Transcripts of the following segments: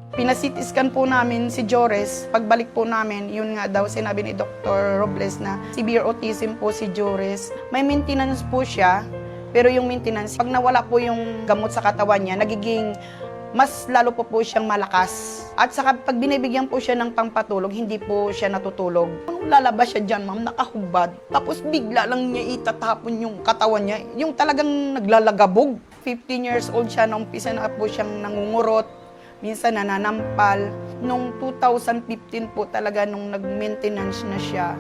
Pina-CT scan po namin si Jores. Pagbalik po namin, yun nga daw sinabi ni Dr. Robles na severe autism po si Jores. May maintenance po siya, pero yung maintenance, pag nawala po yung gamot sa katawan niya, nagiging mas lalo po siyang malakas. At saka pag binibigyan po siya ng pangpatulog, hindi po siya natutulog. Nung lalabas siya dyan, ma'am, nakahubad. Tapos bigla lang niya itatapon yung katawan niya. Yung talagang naglalagabog. 15 years old siya, nung umpisa na po siyang nangungurot. Minsan nananampal. Noong 2015 po talaga, nung nag-maintenance na siya,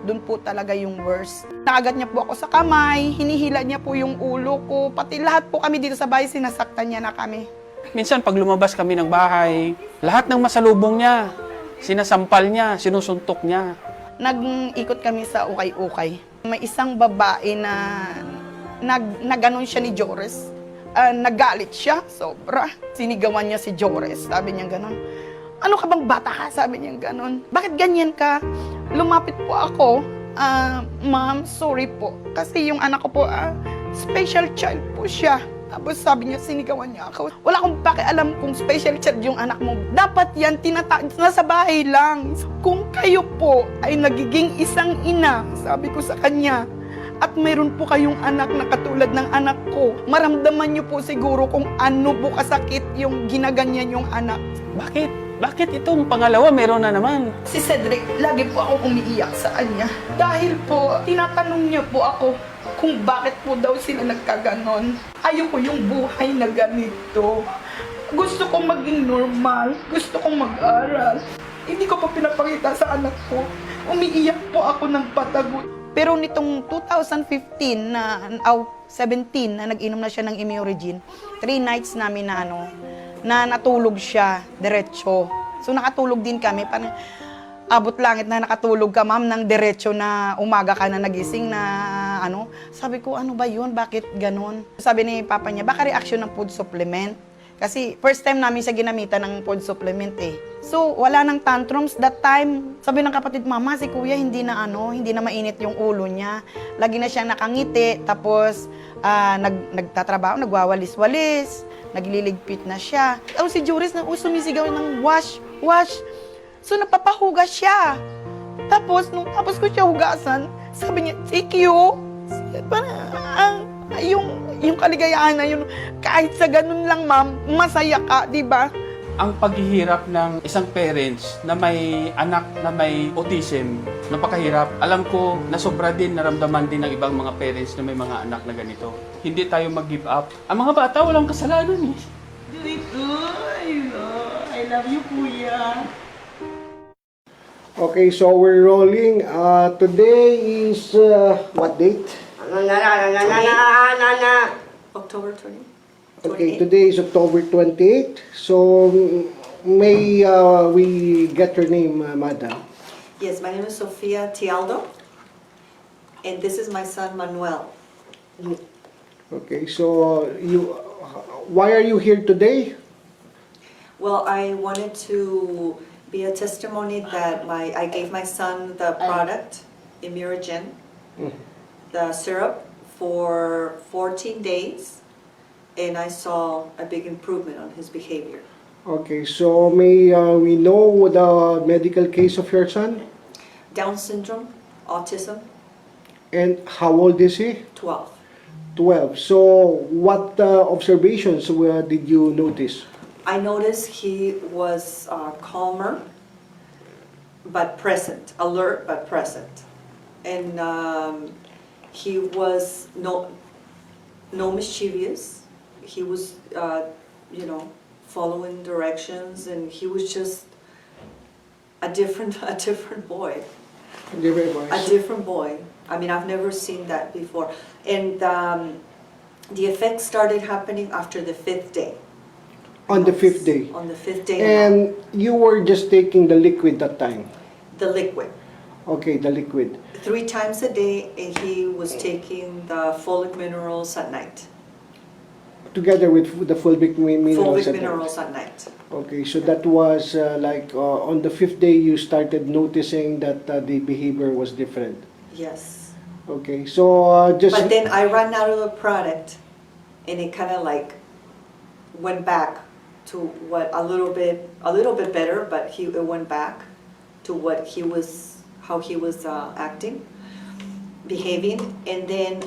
doon po talaga yung worst. Naagat niya po ako sa kamay, hinihila niya po yung ulo ko, pati lahat po kami dito sa bahay, sinasaktan niya na kami. Minsan pag lumabas kami ng bahay, lahat ng masalubong niya, sinasampal niya, sinusuntok niya. Nag-ikot kami sa ukay-ukay. May isang babae na naganon siya ni Jores. Nagalit siya, sobra. Sinigawan niya si Jores, sabi niya ganon. Ano ka bang bata ka? Sabi niya ganon. Bakit ganyan ka? Lumapit po ako. Ma'am, sorry po. Kasi yung anak ko po, special child po siya. Tapos sabi niya, sinigawan niya ako. Wala akong pakialam kung special child yung anak mo. Dapat yan, nasa bahay lang. Kung kayo po ay nagiging isang ina, sabi ko sa kanya, at mayroon po kayong anak na katulad ng anak ko, maramdaman niyo po siguro kung ano po kasakit yung ginaganyan yung anak. Bakit? Bakit itong pangalawa meron na naman? Si Cedric, lagi po akong umiiyak sa kanya. Dahil po, tinatanong niya po ako kung bakit po daw sila nagkaganon. Ayoko yung buhay na ganito. Gusto kong maging normal. Gusto kong mag-aral. Hindi ko pa pinapakita sa anak ko. Umiiyak po ako ng patagot. Pero nitong 2015 17 na nag-inom na siya ng Immuregene, 3 nights namin na natulog siya diretso. So nakatulog din kami, parang abot langit na nakatulog ka, ma'am, ng diretso na umaga ka na nagising na Sabi ko, ano ba yun? Bakit ganon? Sabi ni papa niya, baka reaction ng food supplement. Kasi first time namin siya ginamitan ng food supplement eh. So wala nang tantrums that time. Sabi ng kapatid, mama, si kuya hindi na mainit yung ulo niya. Lagi na siya nakangiti, tapos nagtatrabaho, nagwawalis-walis, nagliligpit na siya. Si Juris na sumisigaw ng wash. So napapahugas siya. Tapos ko siya hugasan, sabi niya, thank you. Yung kaligayahan na yun, kahit sa ganun lang, ma'am, masaya ka, di ba? Ang paghihirap ng isang parents na may anak na may autism, napakahirap. Alam ko na sobra din, naramdaman din ng ibang mga parents na may mga anak na ganito. Hindi tayo mag-give up. Ang mga bata, walang kasalanan eh. I love you, kuya. Okay, so we're rolling. Today is, what date? October 20. Okay, today is October 28. So, may we get your name, madam? Yes, my name is Sofia Tialdo, and this is my son Manuel. Okay, so why are you here today? Well, I wanted to be a testimony that I gave my son the product, Immuregene, the syrup, for 14 days, and I saw a big improvement on his behavior. Okay, so may we know the medical case of your son? Down syndrome, autism, And how old is he? 12. 12. So, what observations did you notice? I noticed he was calmer, but present, alert but present. And he was no mischievous. He was, following directions, and he was just a different boy. A different boy. I mean, I've never seen that before. And the effects started happening after the 5th day. On the 5th day? On the 5th day. And you were just taking the liquid that time? The liquid. Okay, the liquid. 3 times a day, and he was taking the folic minerals at night. Together with the fulvic minerals? Fulvic minerals at night. Okay, so that was on the 5th day you started noticing that the behavior was different? Yes. Okay, so just... But then I ran out of the product, and it kind of went back to what a little bit better, but it went back to what how he was acting, behaving, and then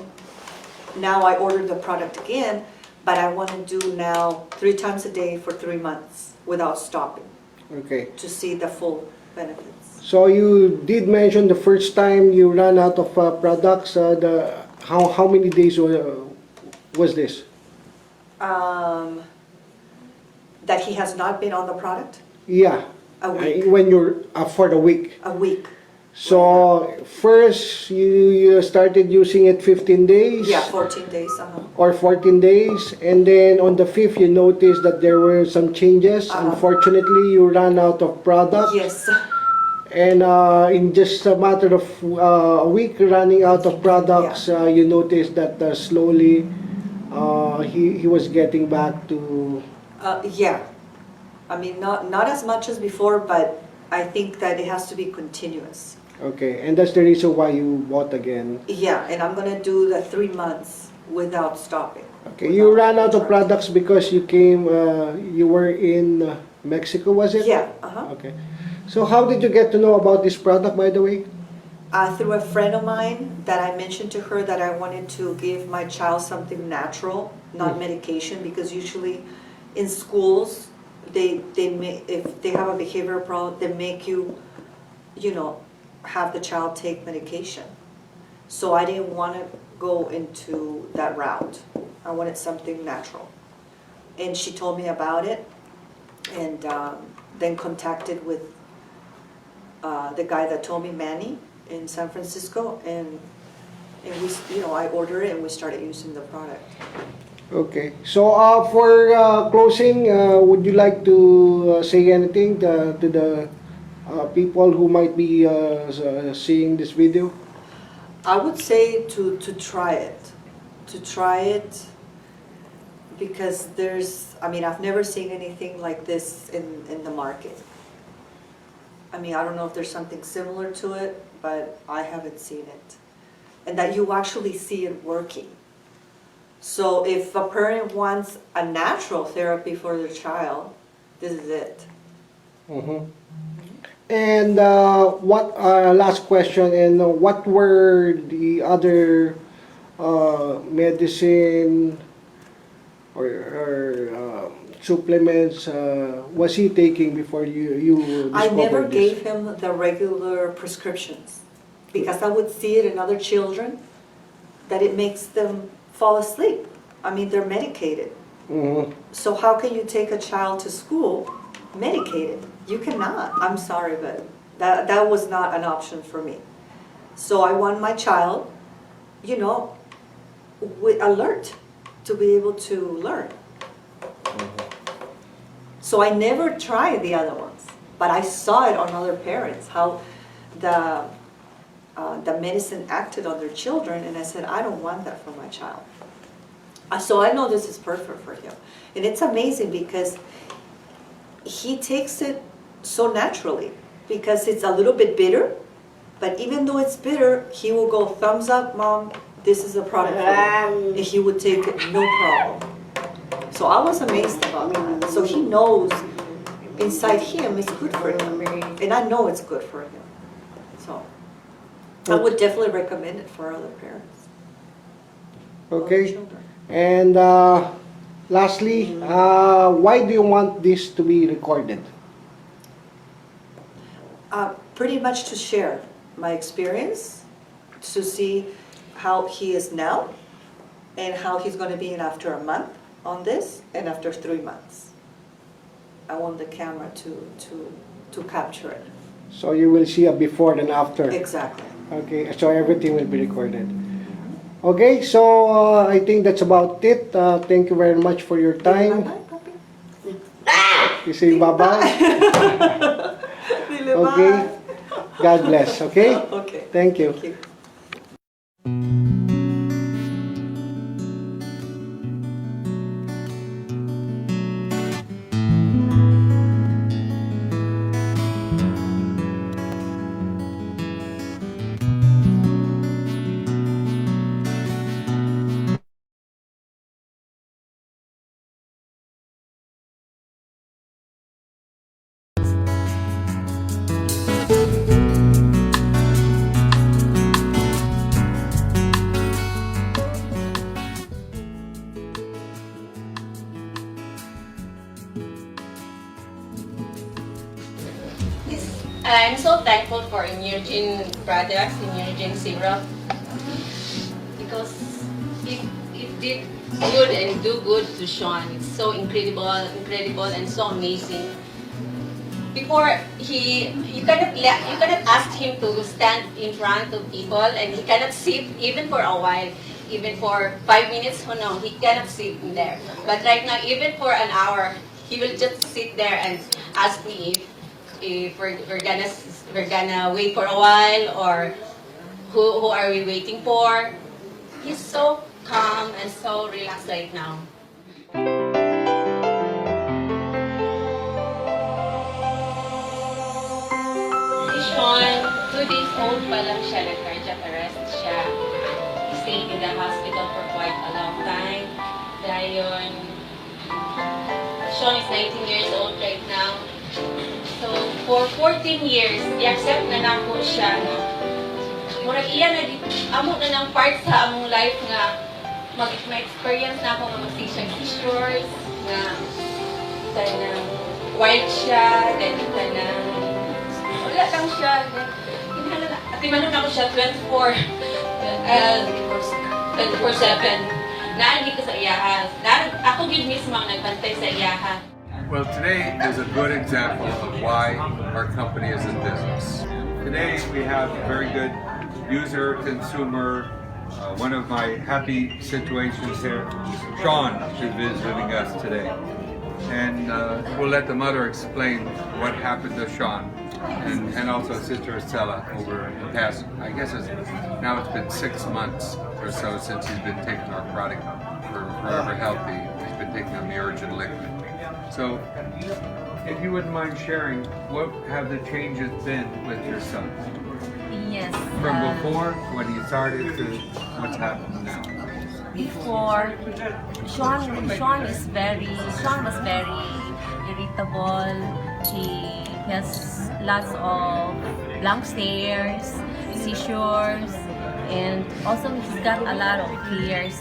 now I ordered the product again, but I want to do now 3 times a day for 3 months without stopping Okay. to see the full benefits. So you did mention the first time you ran out of products. How many days was this? That he has not been on the product? Yeah. A week. When you're for the week. A week. So first you started using it 15 days. Yeah, 14 days. Or 14 days, and then on the 5th you noticed that there were some changes. Unfortunately, you ran out of product. Yes. And in just a matter of a week running out of products, you noticed that slowly he was getting back to... Yeah. I mean, not as much as before, but I think that it has to be continuous. Okay, and that's the reason why you bought again. Yeah, and I'm going to do the 3 months without stopping. Okay, you ran out of products because you were in Mexico, was it? Yeah. Okay. So how did you get to know about this product, by the way? Through a friend of mine that I mentioned to her that I wanted to give my child something natural, not medication, because usually in schools, if they have a behavioral problem, they make you, have the child take medication. So I didn't want to go into that route. I wanted something natural. And she told me about it, and then contacted with the guy that told me, Manny, in San Francisco, and we, I ordered it and we started using the product. Okay. So for closing, would you like to say anything to the people who might be seeing this video? I would say to try it. To try it because I've never seen anything like this in the market. I mean, I don't know if there's something similar to it, but I haven't seen it. And that you actually see it working. So if a parent wants a natural therapy for their child, this is it. Mm-hmm. And last question, and what were the other medicine or supplements was he taking before you discovered I never this? gave him the regular prescriptions because I would see it in other children that it makes them fall asleep. I mean, they're medicated. Mm-hmm. So how can you take a child to school medicated? You cannot. I'm sorry, but that was not an option for me. So I want my child, with alert to be able to learn. So I never tried the other ones, but I saw it on other parents, how the medicine acted on their children, and I said, I don't want that for my child. So I know this is perfect for him. And it's amazing because he takes it so naturally, because it's a little bit bitter, but even though it's bitter, he will go, thumbs up, Mom, this is a product for me. And he would take it, no problem. So I was amazed about that. So he knows inside him it's good for him. And I know it's good for him. So I would definitely recommend it for other parents. Okay. Children. And lastly, why do you want this to be recorded? Pretty much to share my experience, to see how he is now, and how he's going to be in after a month on this, and after 3 months. I want the camera to capture it. So you will see a before and after. Exactly. Okay, so everything will be recorded. Okay, so I think that's about it. Thank you very much for your time. Bye-bye, puppy. You say bye-bye. Dile Okay. bye. God bless, okay? Okay. Thank you. Thank you. I'm so thankful for Immunogen products, Immunogen syrup, because it did good and do good to Sean. It's so incredible, and so amazing. Before you cannot ask him to stand in front of people, and he cannot sit even for a while, even for 5 minutes. Oh no, he cannot sit in there. But right now, even for an hour, he will just sit there and ask me if we're gonna wait for a while, or who are we waiting for. He's so calm and so relaxed right now. Si Sean, 2 days old pa lang siya, nag-cardiac arrest siya. He stayed in the hospital for quite a long time. Dahil Sean is 19 years old right now. So, for 14 years, i-accept na nako siya. Murag iya na amo na ng part sa among life nga ma-experience na ako nga mag-seizures, nga tanang wild siya, then tanang wala lang siya. At imanon ako siya 24/7. Naandi ko sa iyahan. Ako gid mismo ang nagbantay sa iyahan. Well, today is a good example of why our company is in business. Today we have a very good user, consumer, one of my happy situations here. Sean is visiting us today. And we'll let the mother explain what happened to Sean and also Sister Estella over the past, I guess now it's been 6 months or so since he's been taking our product for Forever Healthy. He's been taking a Miragen liquid. So, if you wouldn't mind sharing, what have the changes been with your son? Yes. From before, when he started, to what's happened now? Before, Sean was very irritable. He has lots of blank stares, seizures, and also he's got a lot of fears,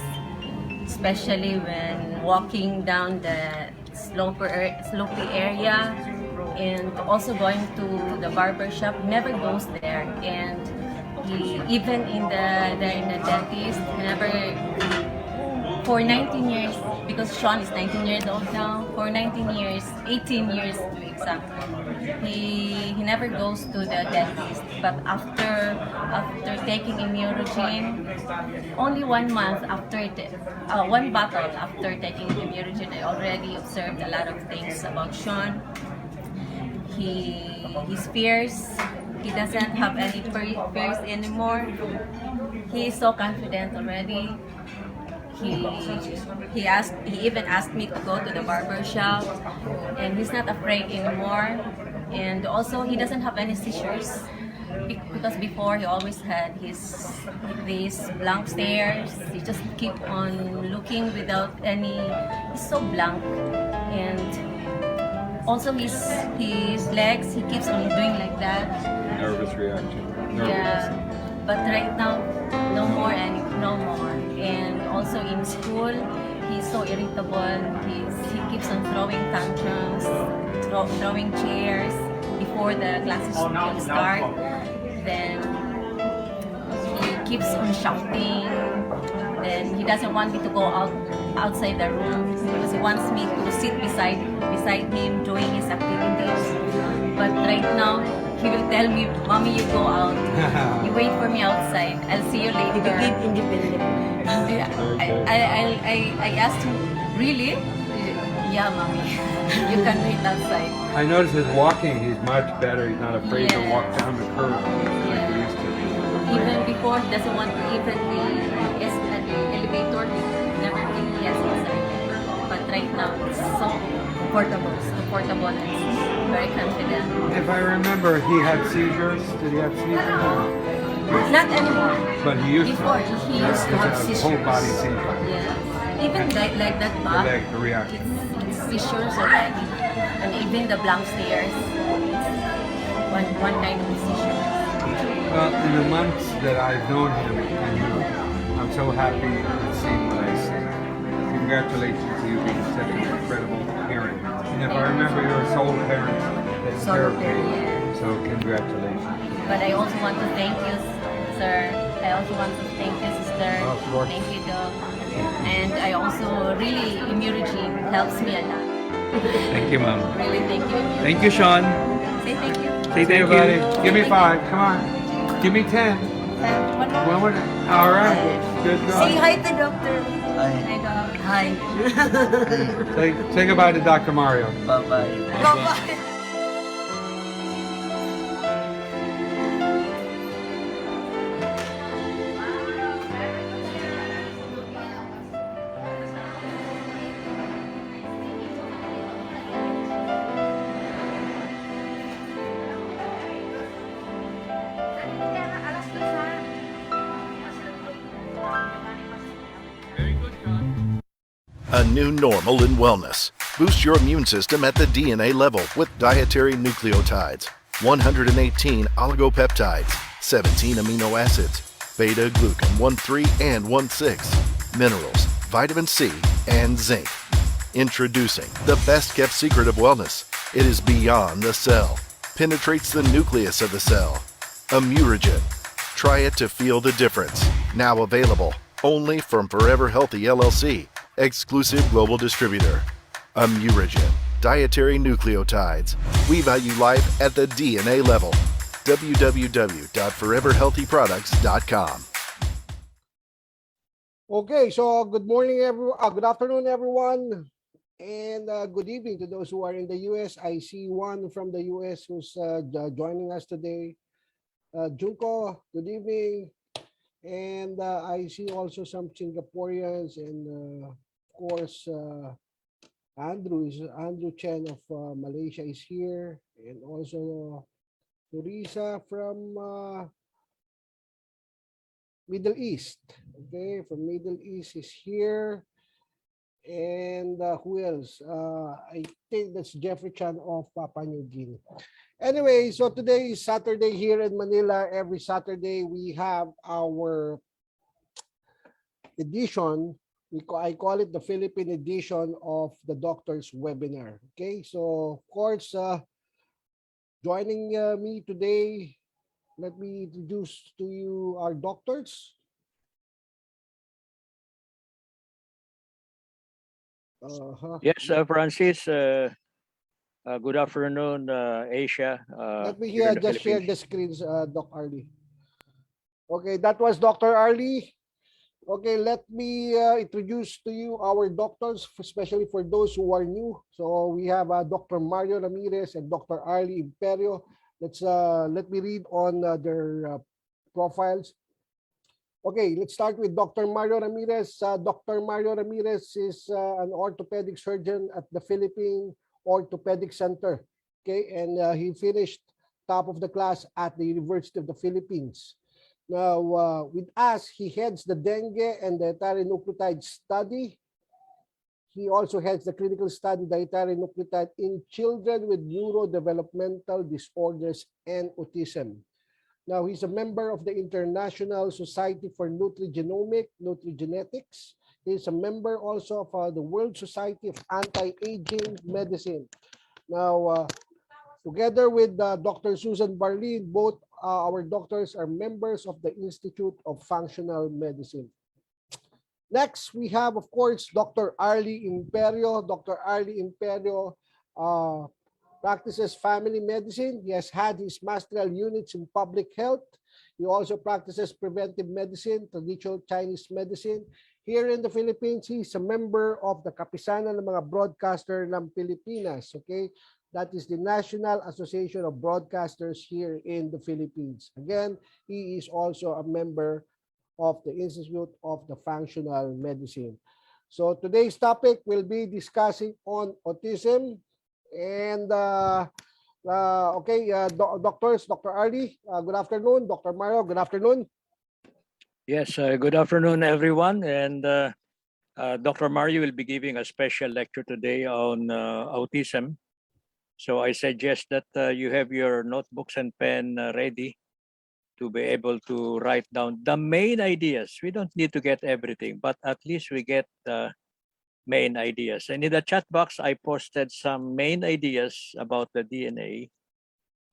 especially when walking down the slopey area, and also going to the barber shop. He never goes there, and he even in the dentist never. For 19 years, because Sean is 19 years old now, for 19 years, 18 years to be exact, he never goes to the dentist. But after taking Immunogen, only 1 month after one bottle after taking Immunogen, I already observed a lot of things about Sean. His fears, he doesn't have any fears anymore. He is so confident already. He even asked me to go to the barber shop, and he's not afraid anymore. And also, he doesn't have any seizures, because before he always had these blank stares. He just keep on looking without any. He's so blank, and also his legs. He keeps on doing like that. Nervous reaction. Yeah, but right now, no more. And also in school, he's so irritable. He keeps on throwing tantrums, throwing chairs before the classes will start. Then he keeps on shouting. Then he doesn't want me to go outside the room, because he wants me to sit beside him doing his activities. But right now, he will tell me, "Mommy, you go out. You wait for me outside. I'll see you later." Independent. I asked him, "Really?" "Yeah, Mommy. You can wait outside." I noticed his walking, he's much better. He's not afraid to Yeah. walk down the curb like he used to. Even before, he doesn't want to even the elevator. He never really gets inside. But right now, it's so comfortable, and very confident. If I remember, he had seizures. Did he have seizures? Not anymore. But he used Before, to. he used to have Whole seizures. body seizure. Yeah. Even like that The back, leg, the reaction. it's seizures already. And even the blank stares, it's one kind of seizure. Well, in the months that I've known him and you, I'm so happy to see what I see. Congratulations to you being such an incredible parent. And if I remember, you're a sole parent. That's Sole terrible. parent, yeah. So congratulations. But I also want to thank you, sir. I also want to thank you, sister. Of course. Thank you, Doc. And I also really, Immurogen helps me a lot. Thank you, Mom. Really, thank you. Immurogen. Thank you, Sean. Say thank you. Say thank you, buddy. Give me 5. Come on. Give me 10. One more. One more. All right. Good Say going. hi to Doctor. Hi, Doc. Hi. Say goodbye to Dr. Mario. Bye-bye. A new normal in wellness. Boost your immune system at the DNA level with Dietary Nucleotides. 118 oligopeptides, 17 amino acids, beta-glucan 1,3 and 1,6, minerals, vitamin C, and zinc. Introducing the best-kept secret of wellness. It is beyond the cell. Penetrates the nucleus of the cell. Immurogen. Try it to feel the difference. Now available only from Forever Healthy LLC. Exclusive global distributor. Immurogen. Dietary Nucleotides. We value life at the DNA level. www.foreverhealthyproducts.com. Okay, so good morning, everyone. Good afternoon, everyone, and good evening to those who are in the U.S. I see one from the U.S. who's joining us today. Junko, good evening, and I see also some Singaporeans, and of course, Andrew Chen of Malaysia is here, and also Teresa from Middle East. Okay, from Middle East is here. And who else? I think that's Jeffrey Chan of Papua New Guinea. Anyway, so today is Saturday here in Manila. Every Saturday we have our edition. I call it the Philippine edition of the doctor's webinar. Okay, so of course, joining me today, let me introduce to you our doctors. Yes, Francis. Good afternoon, Asia. Let me here in the just share Philippines. the screens, Doc Arlie. Okay, that was Dr. Arlie. Okay, let me introduce to you our doctors, especially for those who are new. So we have Dr. Mario Ramirez and Dr. Arlie Imperio. Let me read on their profiles. Okay, let's start with Dr. Mario Ramirez. Dr. Mario Ramirez is an orthopedic surgeon at the Philippine Orthopedic Center. Okay, and he finished top of the class at the University of the Philippines. Now, with us, he heads the dengue and dietary nucleotide study. He also heads the clinical study dietary nucleotide in children with neurodevelopmental disorders and autism. Now, he's a member of the International Society for Nutrigenetics. He's a member also of the World Society of Anti-Aging Medicine. Now, together with Dr. Susan Barlin, both our doctors are members of the Institute of Functional Medicine. Next, we have, of course, Dr. Arlie Imperio. Dr. Arlie Imperio practices family medicine. He has had his masteral units in public health. He also practices preventive medicine, traditional Chinese medicine. Here in the Philippines, he's a member of the Kapisanan ng mga Broadcaster ng Pilipinas. Okay, that is the National Association of Broadcasters here in the Philippines. Again, he is also a member of the Institute of the Functional Medicine. So today's topic will be discussing on autism. And doctors, Dr. Arlie, good afternoon. Dr. Mario, good afternoon. Yes, good afternoon, everyone. And Dr. Mario will be giving a special lecture today on autism. So I suggest that you have your notebooks and pen ready to be able to write down the main ideas. We don't need to get everything, but at least we get the main ideas. And in the chat box, I posted some main ideas about the DNA.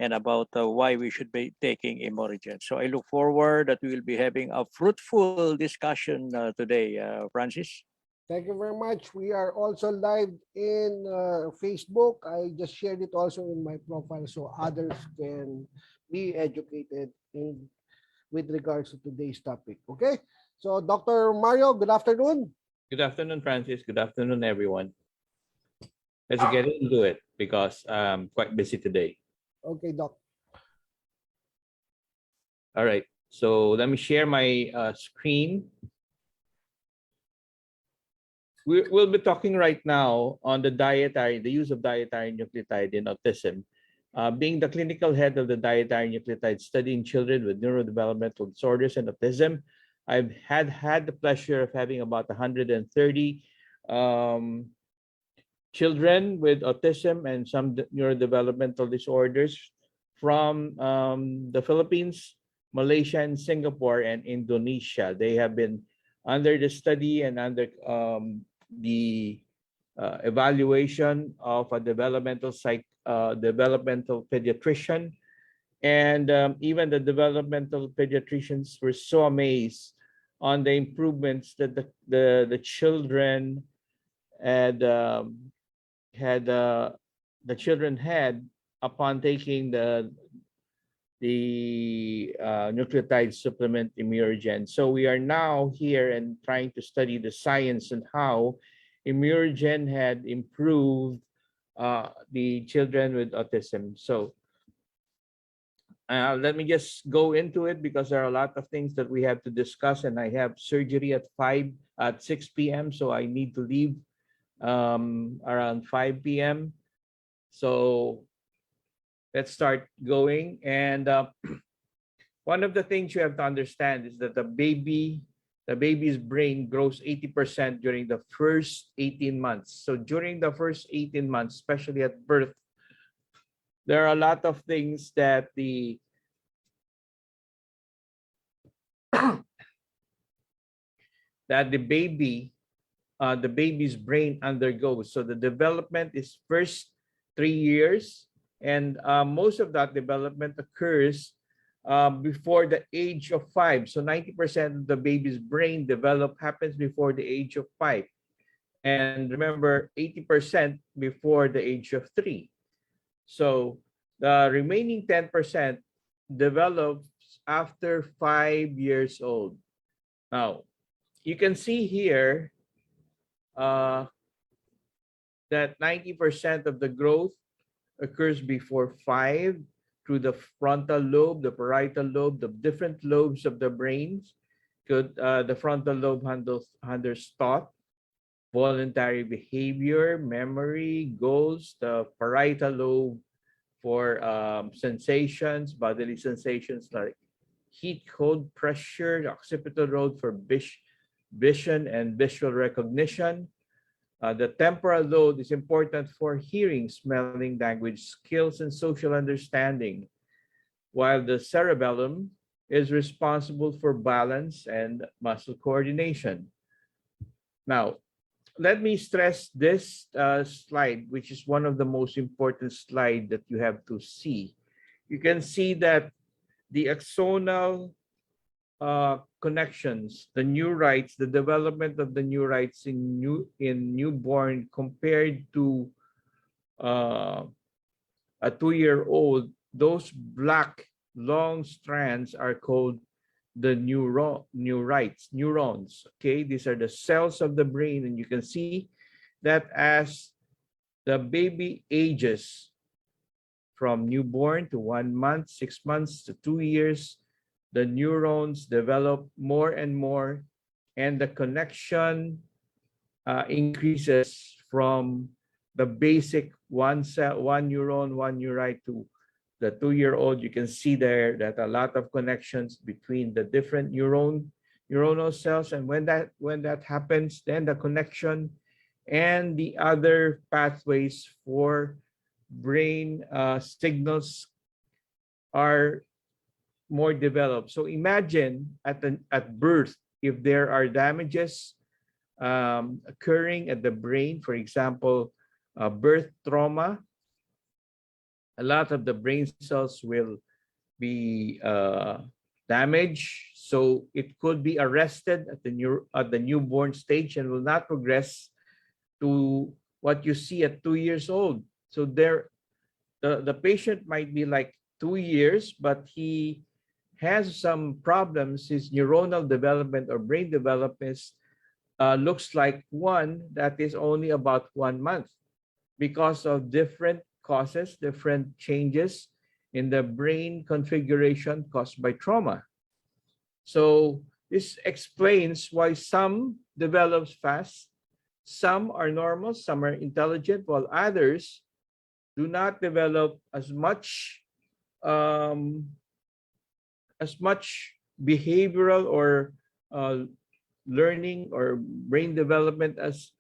and about why we should be taking Imorigen. So I look forward that we will be having a fruitful discussion today, Francis. Thank you very much. We are also live in Facebook. I just shared it also in my profile so others can be educated with regards to today's topic. Okay? So Dr. Mario, good afternoon. Good afternoon, Francis. Good afternoon, everyone. Let's get into it because I'm quite busy today. Okay, Doc. All right. So let me share my screen. We'll be talking right now on the use of dietary nucleotide in autism. Being the clinical head of the dietary nucleotide study in children with neurodevelopmental disorders and autism, I've had the pleasure of having about 130 children with autism and some neurodevelopmental disorders from the Philippines, Malaysia, and Singapore, and Indonesia. They have been under the study and under the evaluation of a developmental pediatrician. And even the developmental pediatricians were so amazed on the improvements that the children had upon taking the nucleotide supplement Immurogen. So we are now here and trying to study the science and how Immurogen had improved the children with autism. So let me just go into it because there are a lot of things that we have to discuss, and I have surgery at 6 p.m. So I need to leave around 5 p.m. So let's start going. And one of the things you have to understand is that the baby's brain grows 80% during the first 18 months. So during the first 18 months, especially at birth, there are a lot of things that the baby's brain undergoes. So the development is first 3 years, and most of that development occurs before the age of 5. So 90% of the baby's brain happens before the age of 5. And remember, 80% before the age of 3. So the remaining 10% develops after 5 years old. Now, you can see here that 90% of the growth occurs before 5 through the frontal lobe, the parietal lobe, the different lobes of the brains. The frontal lobe handles thought, voluntary behavior, memory, goals. The parietal lobe for sensations, bodily sensations like heat, cold, pressure. The occipital lobe for vision and visual recognition. The temporal lobe is important for hearing, smelling, language skills, and social understanding, while the cerebellum is responsible for balance and muscle coordination. Now, let me stress this slide, which is one of the most important slides that you have to see. You can see that the axonal connections, the neurites, the development of the neurites in newborn compared to a 2-year-old, those black long strands are called the neurons. Okay, these are the cells of the brain, and you can see that as the baby ages from newborn to 1 month, 6 months to 2 years, the neurons develop more and more, and the connection increases from the basic one cell, one neuron, one neurite to the 2-year-old. You can see there that a lot of connections between the different neuronal cells, and when that happens, then the connection and the other pathways for brain signals are more developed. So imagine at birth, if there are damages occurring at the brain, for example, birth trauma, a lot of the brain cells will be damaged, so it could be arrested at the newborn stage and will not progress to what you see at 2 years old. So the patient might be like 2 years, but he has some problems. His neuronal development or brain development looks like one that is only about 1 month because of different causes, different changes in the brain configuration caused by trauma. So this explains why some develops fast, some are normal, some are intelligent, while others do not develop as much behavioral or learning or brain development as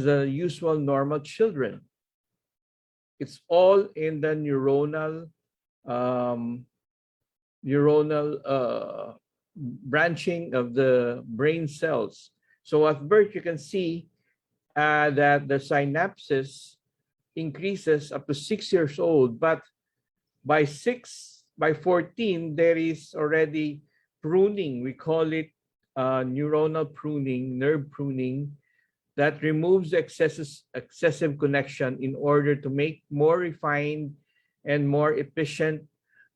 the usual normal children. It's all in the neuronal branching of the brain cells. So at birth, you can see that the synapses increases up to 6 years old, but by 14, there is already pruning. We call it neuronal pruning, nerve pruning, that removes excessive connection in order to make more refined and more efficient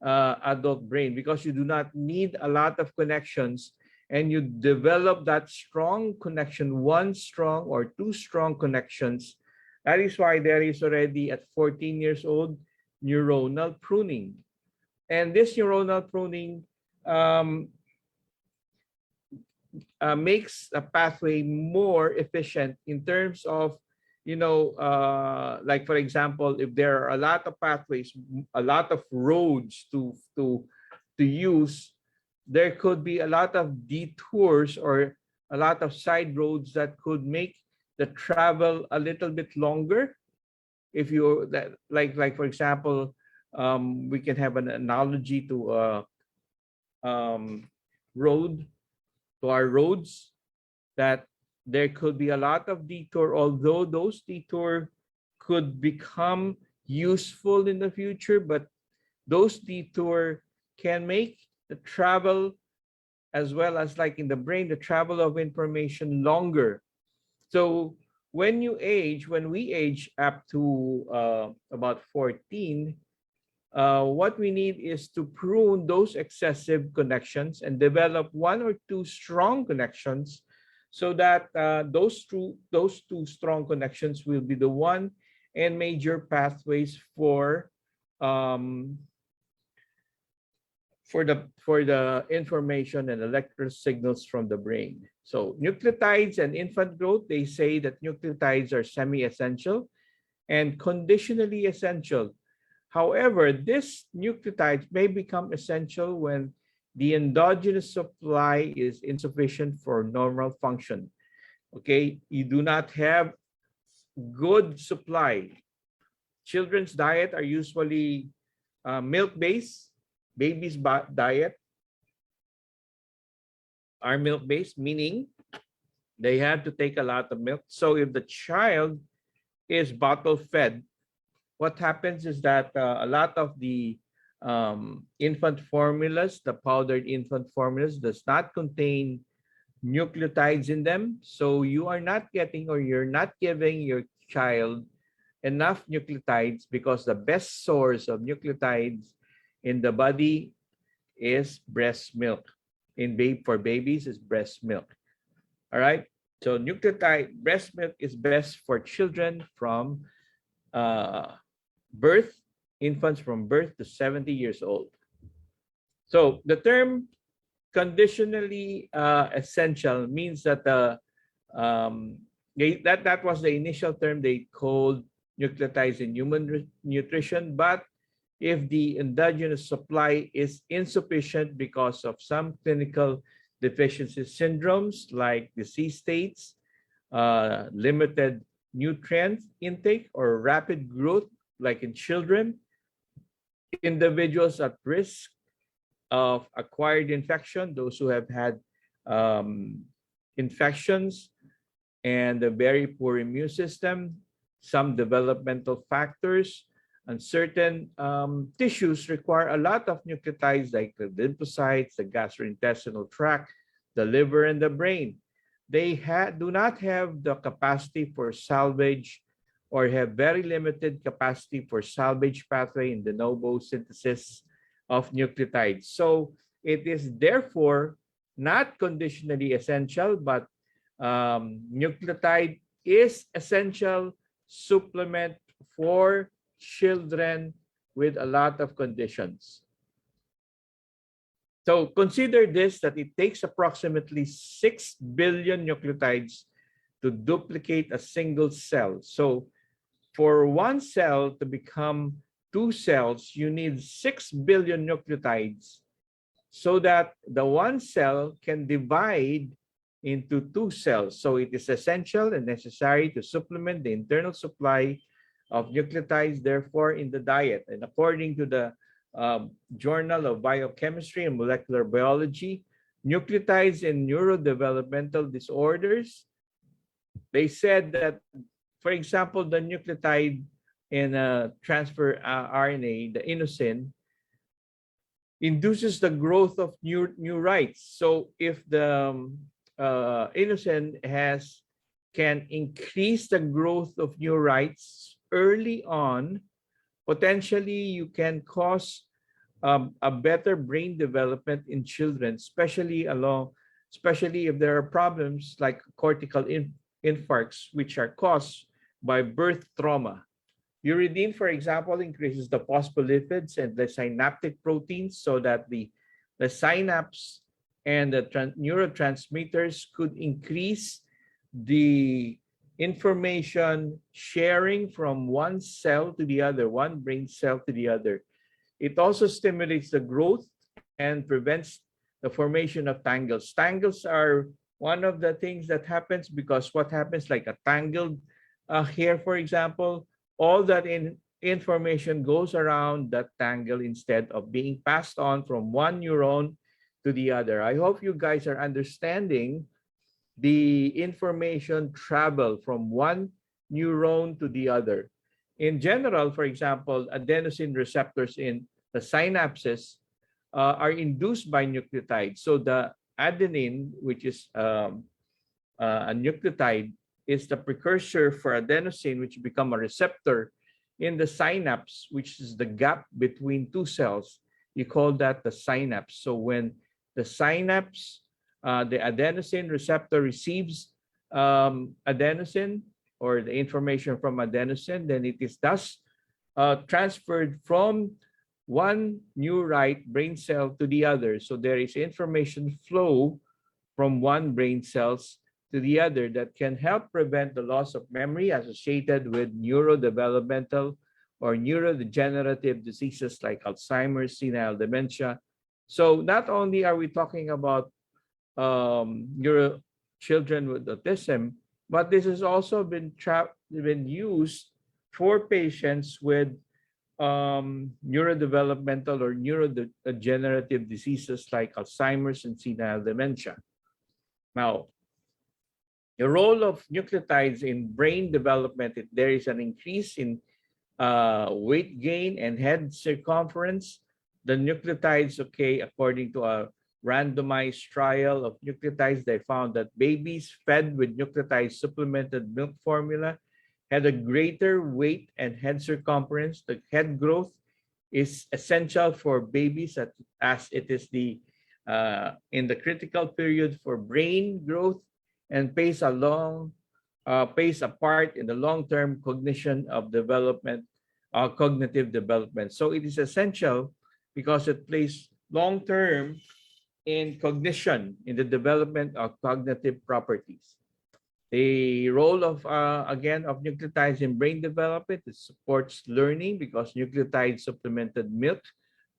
adult brain, because you do not need a lot of connections, and you develop that strong connection, one strong or two strong connections. That is why there is already at 14 years old neuronal pruning. And this neuronal pruning makes a pathway more efficient in terms of, like for example, if there are a lot of pathways, a lot of roads to use, there could be a lot of detours or a lot of side roads that could make the travel a little bit longer. If you like for example, we can have an analogy to our roads, that there could be a lot of detour, although those detour could become useful in the future, but those detour can make the travel, as well as like in the brain, the travel of information longer. So when we age up to about 14, what we need is to prune those excessive connections and develop one or two strong connections, so that those two strong connections will be the one and major pathways for the information and electrical signals from the brain. So nucleotides and infant growth, they say that nucleotides are semi-essential and conditionally essential. However, this nucleotides may become essential when the endogenous supply is insufficient for normal function. Okay, you do not have good supply. Children's diet are usually milk-based. Babies' diet are milk-based, meaning they have to take a lot of milk. So if the child is bottle-fed, what happens is that a lot of the infant formulas, the powdered infant formulas, does not contain nucleotides in them. So you are not getting, or you're not giving your child enough nucleotides, because the best source of nucleotides in the body is breast milk. For babies, is breast milk. All right. So breast milk is best for children from birth, infants from birth to 70 years old. So the term conditionally essential means that that was the initial term they called nucleotides in human nutrition. But if the endogenous supply is insufficient because of some clinical deficiency syndromes like disease states, limited nutrient intake, or rapid growth, like in children, individuals at risk of acquired infection, those who have had infections and a very poor immune system, some developmental factors, And certain tissues require a lot of nucleotides like the lymphocytes, the gastrointestinal tract, the liver, and the brain. They do not have the capacity for salvage or have very limited capacity for salvage pathway in de novo synthesis of nucleotides. So it is therefore not conditionally essential, but nucleotide is essential supplement for children with a lot of conditions. So consider this, that it takes approximately 6 billion nucleotides to duplicate a single cell. So for one cell to become 2 cells, you need 6 billion nucleotides so that the one cell can divide into 2 cells. So it is essential and necessary to supplement the internal supply of nucleotides, therefore, in the diet. And according to the Journal of Biochemistry and Molecular Biology, nucleotides in neurodevelopmental disorders, they said that, for example, the nucleotide in transfer RNA, the inosine, induces the growth of neurites. So if the inosine can increase the growth of neurites early on, potentially you can cause a better brain development in children, especially if there are problems like cortical infarcts, which are caused by birth trauma. Uridine, for example, increases the phospholipids and the synaptic proteins so that the synapse and the neurotransmitters could increase the information sharing from one cell to the other, one brain cell to the other. It also stimulates the growth and prevents the formation of tangles. Tangles are one of the things that happens because what happens, like a tangled hair, for example, all that information goes around that tangle instead of being passed on from one neuron to the other. I hope you guys are understanding the information travel from one neuron to the other. In general, for example, adenosine receptors in the synapses are induced by nucleotides. So the adenine, which is a nucleotide, is the precursor for adenosine, which become a receptor in the synapse, which is the gap between 2 cells. You call that the synapse. So when the synapse, the adenosine receptor receives adenosine or the information from adenosine, then it is thus transferred from one neurite brain cell to the other. So there is information flow from one brain cells to the other that can help prevent the loss of memory associated with neurodevelopmental or neurodegenerative diseases like Alzheimer's, senile dementia. So not only are we talking about children with autism, but this has also been used for patients with neurodevelopmental or neurodegenerative diseases like Alzheimer's and senile dementia. Now, the role of nucleotides in brain development, there is an increase in weight gain and head circumference. The nucleotides, according to a randomized trial of nucleotides, they found that babies fed with nucleotide supplemented milk formula had a greater weight and head circumference. The head growth is essential for babies as it is in the critical period for brain growth and plays a part in the long-term cognition of development, cognitive development. So it is essential because it plays long-term in cognition, in the development of cognitive properties. The role of nucleotides in brain development, it supports learning because nucleotide supplemented milk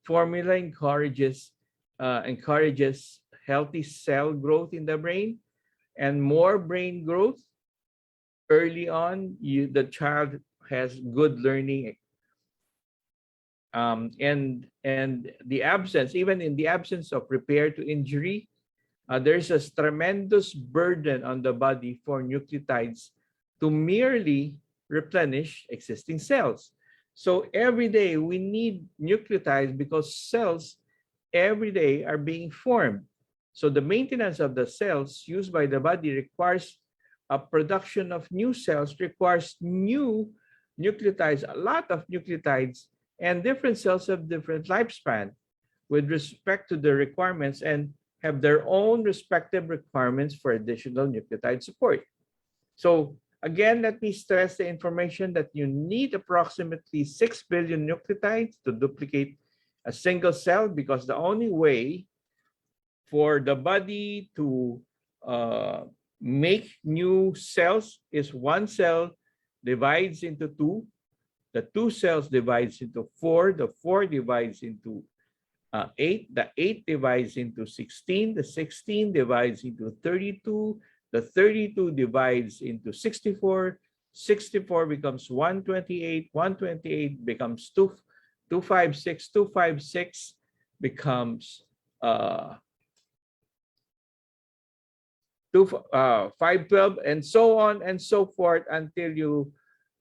formula encourages healthy cell growth in the brain and more brain growth. Early on, the child has good learning. And the absence, even in the absence of repair to injury, there's a tremendous burden on the body for nucleotides to merely replenish existing cells. So every day we need nucleotides because cells every day are being formed. So the maintenance of the cells used by the body requires a production of new cells, requires new nucleotides, a lot of nucleotides, and different cells have different lifespan with respect to the requirements and have their own respective requirements for additional nucleotide support. So again, let me stress the information that you need approximately 6 billion nucleotides to duplicate a single cell, because the only way for the body to make new cells is one cell divides into two, the two cells divides into four, the four divides into 8, the 8 divides into 16, the 16 divides into 32, the 32 divides into 64, 64 becomes 128, 128 becomes 256, 256 becomes 512, and so on and so forth until you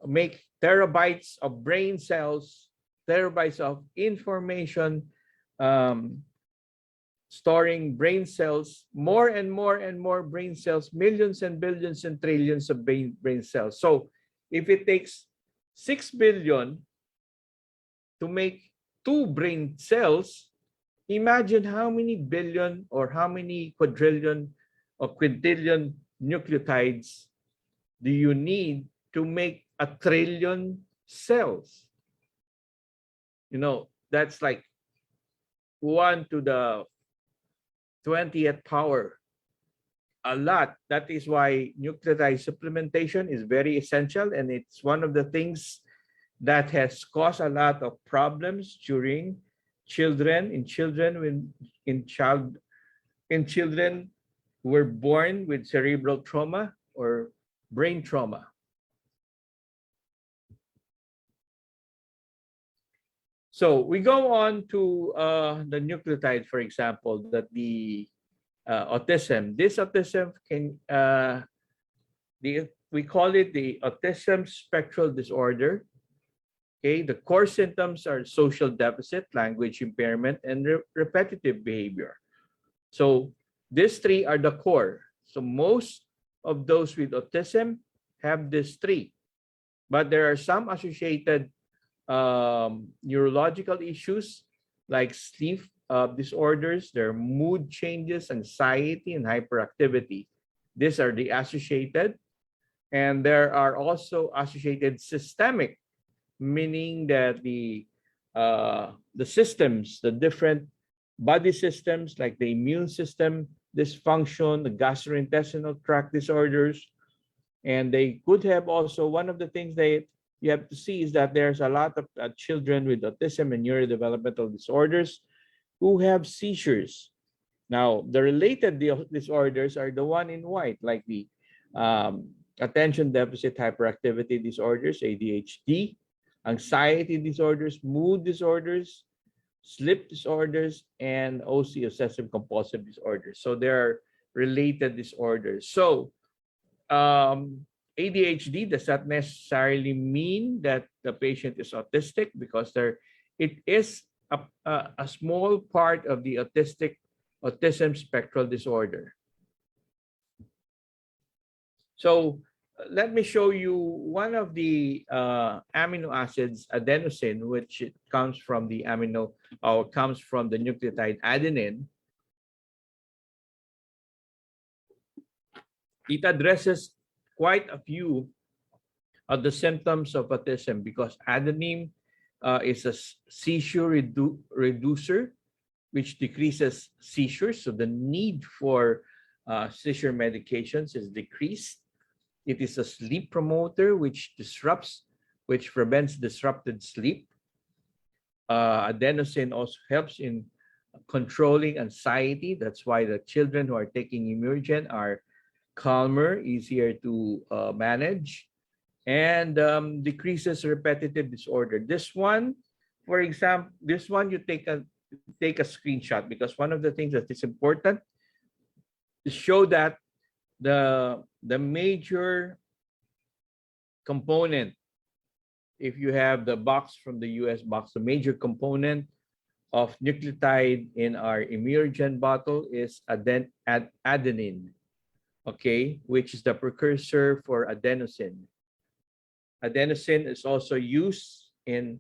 make terabytes of brain cells, terabytes of information, storing brain cells, more and more and more brain cells, millions and billions and trillions of brain cells. So if it takes 6 billion to make 2 brain cells, imagine how many billion or how many quadrillion or quintillion nucleotides do you need to make 1 trillion cells? You know, that's like 1 to the 20th power. A lot. That is why nucleotide supplementation is very essential, and it's one of the things that has caused a lot of problems during children who were born with cerebral trauma or brain trauma. So we go on to the nucleotide, for example, that the autism. This autism can we call it the autism spectral disorder. Okay, the core symptoms are social deficit, language impairment, and repetitive behavior. So these three are the core. So most of those with autism have these three, but there are some associated neurological issues like sleep disorders, there are mood changes, anxiety, and hyperactivity. These are the associated, and there are also associated systemic, meaning that the systems, the different body systems like the immune system dysfunction, the gastrointestinal tract disorders, and they could have also, one of the things that you have to see is that there's a lot of children with autism and neurodevelopmental disorders who have seizures. Now, the related disorders are the one in white, like the attention deficit hyperactivity disorders, ADHD, anxiety disorders, mood disorders, sleep disorders, and OC, obsessive compulsive disorders. So there are related disorders. So ADHD does not necessarily mean that the patient is autistic, because it is a small part of the autism spectral disorder. So let me show you one of the amino acids, adenosine, which it comes from the comes from the nucleotide adenine. It addresses quite a few of the symptoms of autism, because adenine is a seizure reducer, which decreases seizures. So the need for seizure medications is decreased. It is a sleep promoter, which prevents disrupted sleep. Adenosine also helps in controlling anxiety. That's why the children who are taking Immunogen are calmer, easier to manage, and decreases repetitive disorder. This one, for example, you take a screenshot, because one of the things that is important is show that the major component if you have the box from the US box, the major component of nucleotide in our Immunogen bottle is adenine, okay, which is the precursor for adenosine. Adenosine is also used in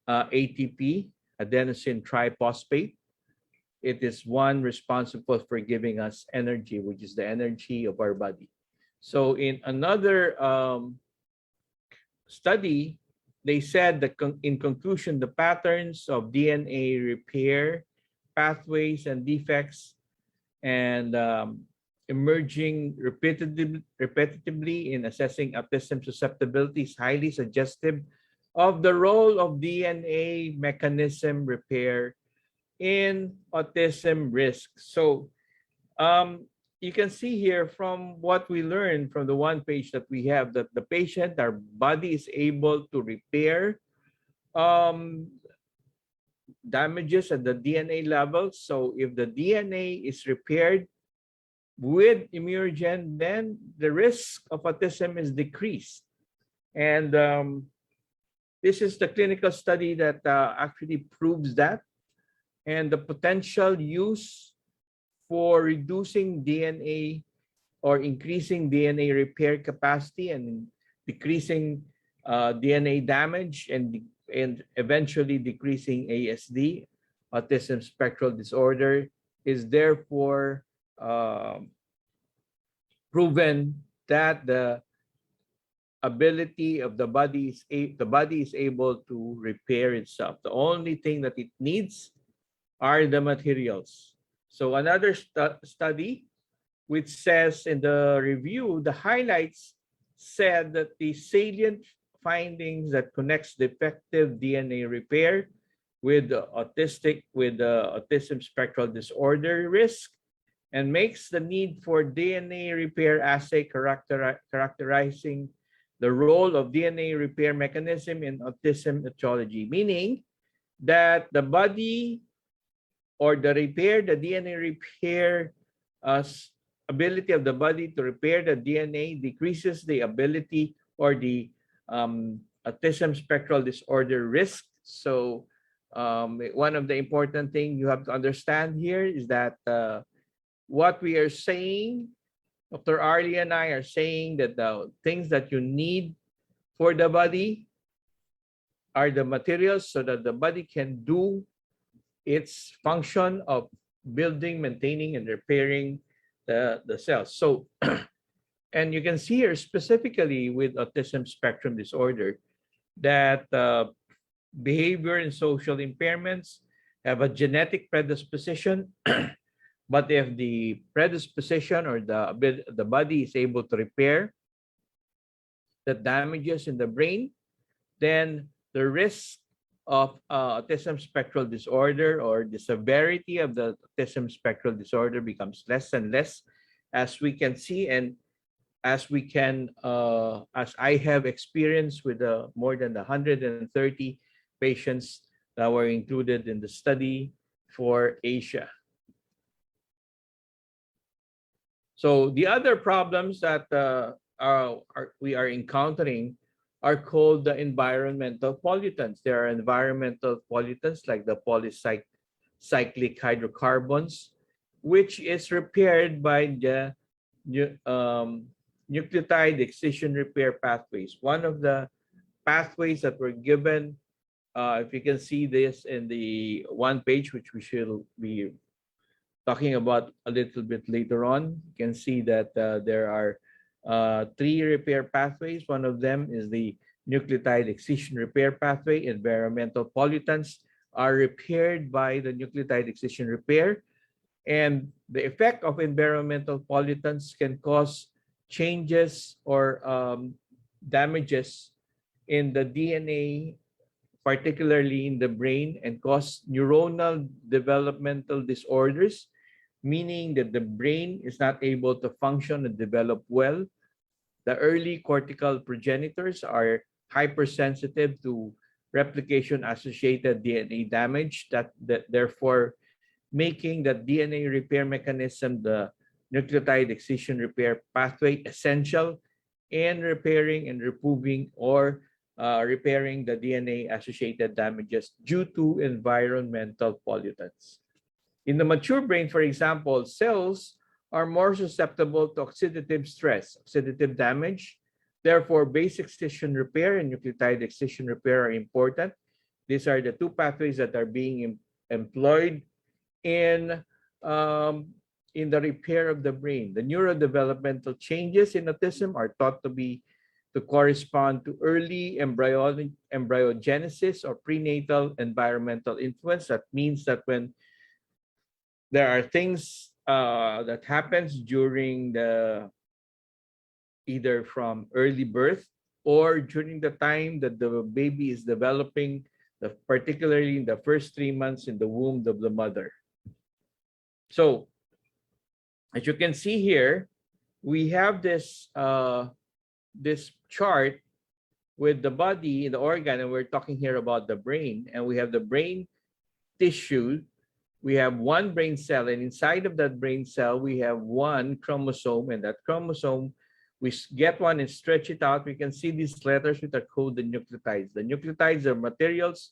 ATP, adenosine triphosphate. It is one responsible for giving us energy, which is the energy of our body. So in another study, they said that in conclusion, the patterns of DNA repair pathways and defects and emerging repetitively in assessing autism susceptibility is highly suggestive of the role of DNA mechanism repair in autism risk. So you can see here from what we learned from the one page that we have that the patient, our body is able to repair damages at the DNA level. So if the DNA is repaired with Immunogen, then the risk of autism is decreased. And this is the clinical study that actually proves that. And the potential use for reducing DNA or increasing DNA repair capacity and decreasing DNA damage and eventually decreasing ASD, autism spectral disorder, is therefore proven that the ability of the body is able to repair itself. The only thing that it needs are the materials. So another study which says in the review, the highlights said that the salient findings that connects defective DNA repair with the autism spectral disorder risk and makes the need for DNA repair assay characterizing the role of DNA repair mechanism in autism etiology, meaning that the body or the DNA repair ability of the body to repair the DNA decreases the ability or the autism spectral disorder risk. So one of the important things you have to understand here is that what we are saying, Dr. Arlie and I are saying that the things that you need for the body are the materials so that the body can do its function of building, maintaining, and repairing the cells. So, and you can see here specifically with autism spectrum disorder that behavior and social impairments have a genetic predisposition. But if the predisposition or the body is able to repair the damages in the brain, then the risk of autism spectral disorder or the severity of the autism spectral disorder becomes less and less, as we can see and as we can, as I have experienced with more than 130 patients that were included in the study for Asia. So the other problems that we are encountering are called the environmental pollutants. There are environmental pollutants like the polycyclic hydrocarbons, which is repaired by the nucleotide excision repair pathways. One of the pathways that were given, if you can see this in the one page, which we shall be talking about a little bit later on, you can see that there are 3 repair pathways. One of them is the nucleotide excision repair pathway. Environmental pollutants are repaired by the nucleotide excision repair. And the effect of environmental pollutants can cause changes or damages in the DNA, particularly in the brain, and cause neuronal developmental disorders, meaning that the brain is not able to function and develop well. The early cortical progenitors are hypersensitive to replication-associated DNA damage, that therefore making the DNA repair mechanism, the nucleotide excision repair pathway, essential in repairing and removing or repairing the DNA-associated damages due to environmental pollutants. In the mature brain, for example, cells are more susceptible to oxidative stress, oxidative damage. Therefore, base excision repair and nucleotide excision repair are important. These are the two pathways that are being employed in the repair of the brain. The neurodevelopmental changes in autism are thought to correspond to early embryogenesis or prenatal environmental influence. That means that when there are things that happens during either from early birth or during the time that the baby is developing, particularly in the first 3 months in the womb of the mother. So, as you can see here, we have this chart with the body, the organ, and we're talking here about the brain, and we have the brain tissue. We have one brain cell, and inside of that brain cell, we have one chromosome, and that chromosome, we get one and stretch it out. We can see these letters which are called the nucleotides. The nucleotides are materials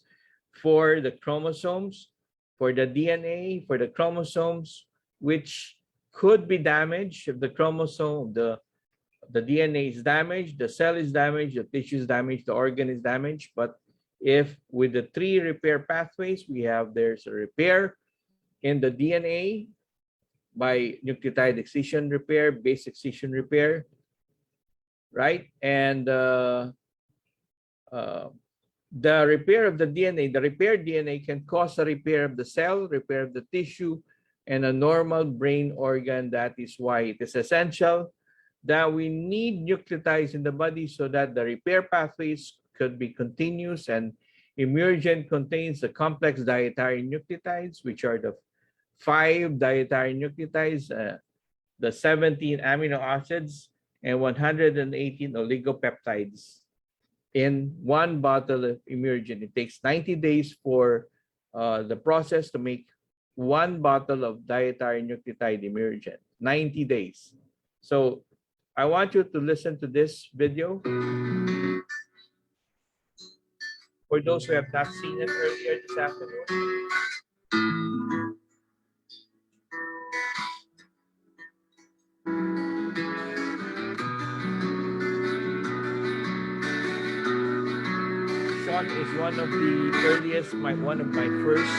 for the chromosomes, for the DNA, for the chromosomes, which could be damaged if the chromosome, the DNA is damaged, the cell is damaged, the tissue is damaged, the organ is damaged. But if with the 3 repair pathways, there's a repair in the DNA by nucleotide excision repair, base excision repair, right? And the repair of the DNA, the repaired DNA can cause a repair of the cell, repair of the tissue, and a normal brain organ. That is why it is essential that we need nucleotides in the body so that the repair pathways could be continuous. And Immurogen contains the complex dietary nucleotides, which are the 5 dietary nucleotides, the 17 amino acids, and 118 oligopeptides in one bottle of Immurogen. It takes 90 days for the process to make one bottle of dietary nucleotide Immurogen. 90 days. So I want you to listen to this video. For those who have not seen it earlier this afternoon. Sean is one of the earliest, one of my first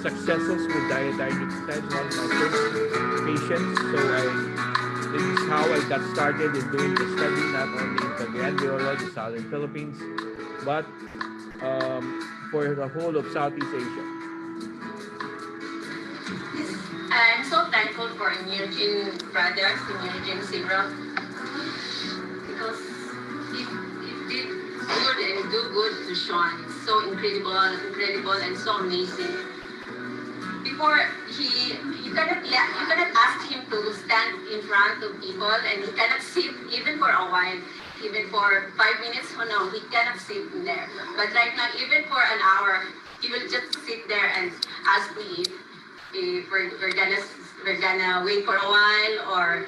successes with dietary nucleotides, one of my first patients. So this is how I got started in doing the study, not only in Cagayan de Oro, the Southern Philippines, but for the whole of Southeast Asia. I'm so thankful for Immurogen products, Immurogen syrup, because it did good and do good to Sean. It's so incredible, and so amazing. Before you cannot ask him to stand in front of people, and he cannot sit even for a while, even for 5 minutes. Oh no, he cannot sit in there. But right now, even for an hour, he will just sit there and ask me if we're gonna wait for a while or.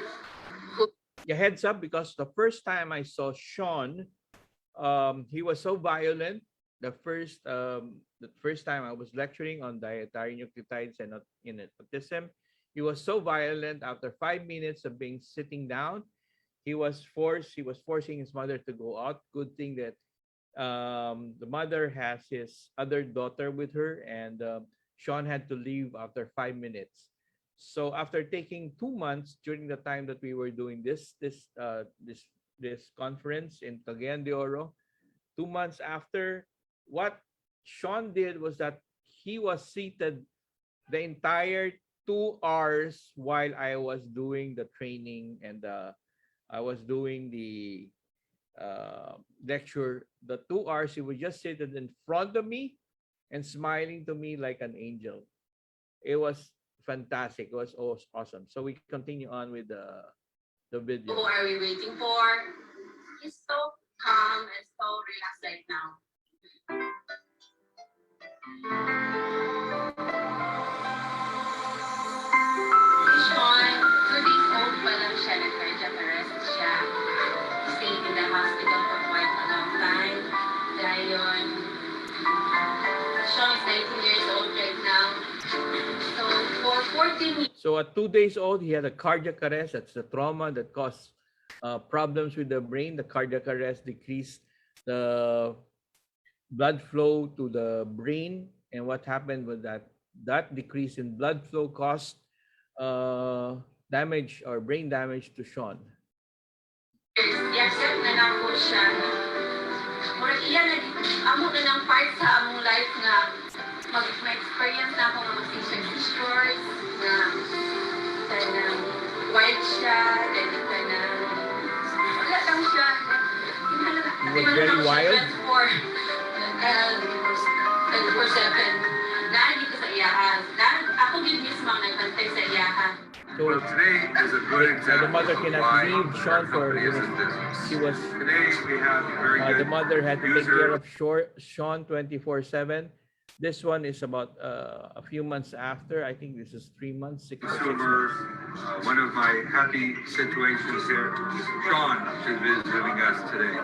Yeah, heads up, because the first time I saw Sean, he was so violent. The first time I was lecturing on dietary nucleotides and in autism, he was so violent. After 5 minutes of being sitting down, he was forcing his mother to go out. Good thing that the mother has his other daughter with her, and Sean had to leave after 5 minutes. So after taking 2 months during the time that we were doing this conference in Cagayan de Oro, 2 months after, what Sean did was that he was seated the entire 2 hours while I was doing the training and I was doing the lecture. The 2 hours he was just seated in front of me and smiling to me like an angel. It was fantastic. It was awesome. So we continue on with the video. Who are we waiting for? He's so calm and so relaxed right now. Sean, 2 days old pa lang siya, nag-cardiac arrest siya. Stayed in the hospital for So at 2 days old, he had a cardiac arrest. That's the trauma that caused problems with the brain. The cardiac arrest decreased the blood flow to the brain. And what happened was that decrease in blood flow caused damage or brain damage to Sean. I-accept na lang ko siya. Murag iyan na amo na ng part sa among life nga mag-experience na ako ng seizures na kanang wild siya, then kanang wala lang siya. He was very wild. 24/7. Naagi ko sa iyahan. Ako din mismo ang nagbantay sa iyahan. So Well, today is a good the example mother of cannot why leave Sean our for company is in business. she was Today we have very good the mother had to take care user of Sean 24/7. This one is about a few months after. I think this is 3 months, 6 consumer. months. One of my happy situations here, Sean is visiting us today.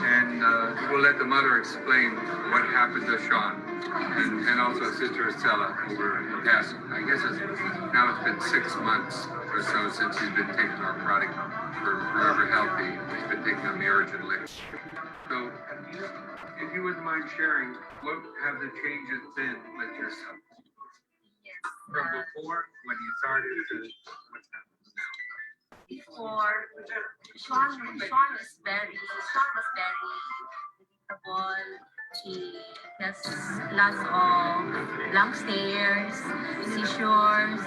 And we'll let the mother explain what happened to Sean. And also Sister Estella over the past, I guess now it's been 6 months or so since he's been taking our product for Forever Healthy. He's been taking a Miragen liquid. So if you wouldn't mind sharing, what have the changes been with your son? From before, when you started, to what's happened now? Before, Sean is very irritable. He has lots of blank stares, seizures,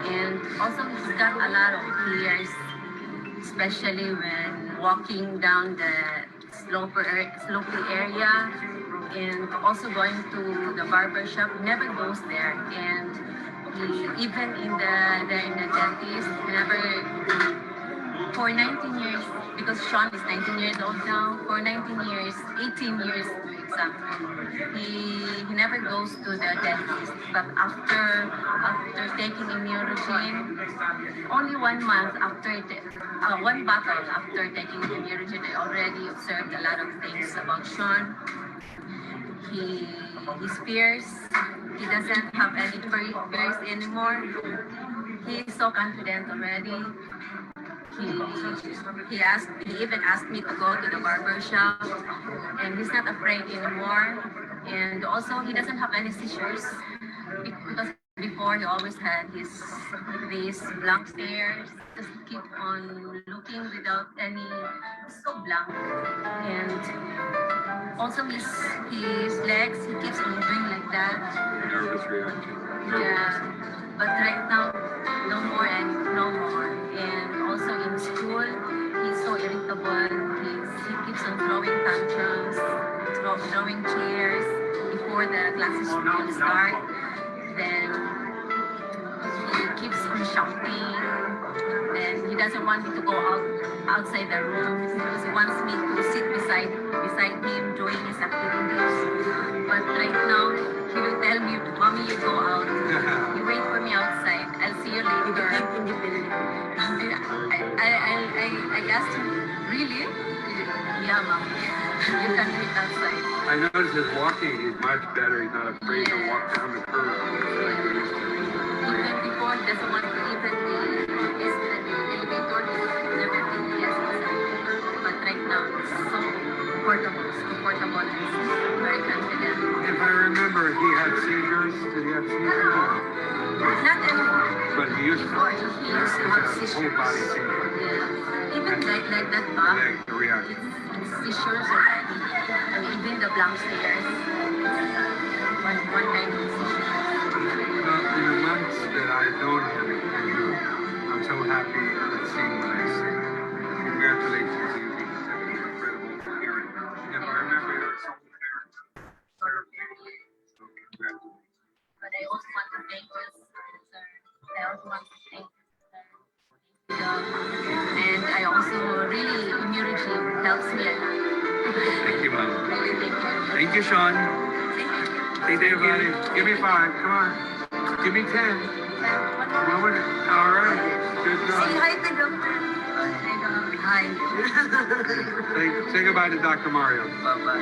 and also he's got a lot of fears, especially when walking down the slopey area, and also going to the barber shop. He never goes there, and even in the dentist, he never. For 19 years, because Sean is 19 years old now, for 19 years, 18 years exactly, he never goes to the dentist. But after taking Immunogen, only 1 month after, one bottle after taking Immunogen, I already observed a lot of things about Sean. His fears, he doesn't have any fears anymore. He is so confident already. He even asked me to go to the barber shop, and he's not afraid anymore. And also, he doesn't have any seizures because before he always had these blank stares. Just keep on looking without any, so blank. And also his legs, he keeps on moving like that. Nervous reaction. Yeah, but right now, no more. And also in school, he's so irritable. He keeps on throwing tantrums, throwing chairs before the classes will start. Then he keeps on shouting. And he doesn't want me to go outside the room. He wants me to sit beside him doing his activities. But right now, he will tell me, "Mommy, you go out. You wait for me outside. I'll see you later." I asked him, "Really?" "Yeah, Mom. You can wait outside." I noticed his walking, he's much better. He's not afraid to walk down the curb like he used to. Even before, he doesn't want to even the elevator. Never think yes, but right now, it's so comfortable. And he's very confident. If I remember, he had seizures. Did he have seizures? Not anymore. But he used to. Before, he used to have seizures. Whole body seizure. Yeah. Even like that back, Leg reaction. it's seizures already. And even the blank stares. One kind of seizure. In the months that I've known him and you, I'm so happy to see what I see. Congratulations, you have an incredible hearing. If I remember, you're so fair. So congratulations. But I also want to thank you, sir. I also want to thank you, sir. And I also really, Immunogen helps me a lot. Thank you, Mom. Really, thank you. Thank you, Sean. Thank you. Thank you, buddy. Give me 5. Come on. Give me 10. All right. Good Say job. hi to Doctor. Hi. Say goodbye to Dr. Mario. Bye-bye.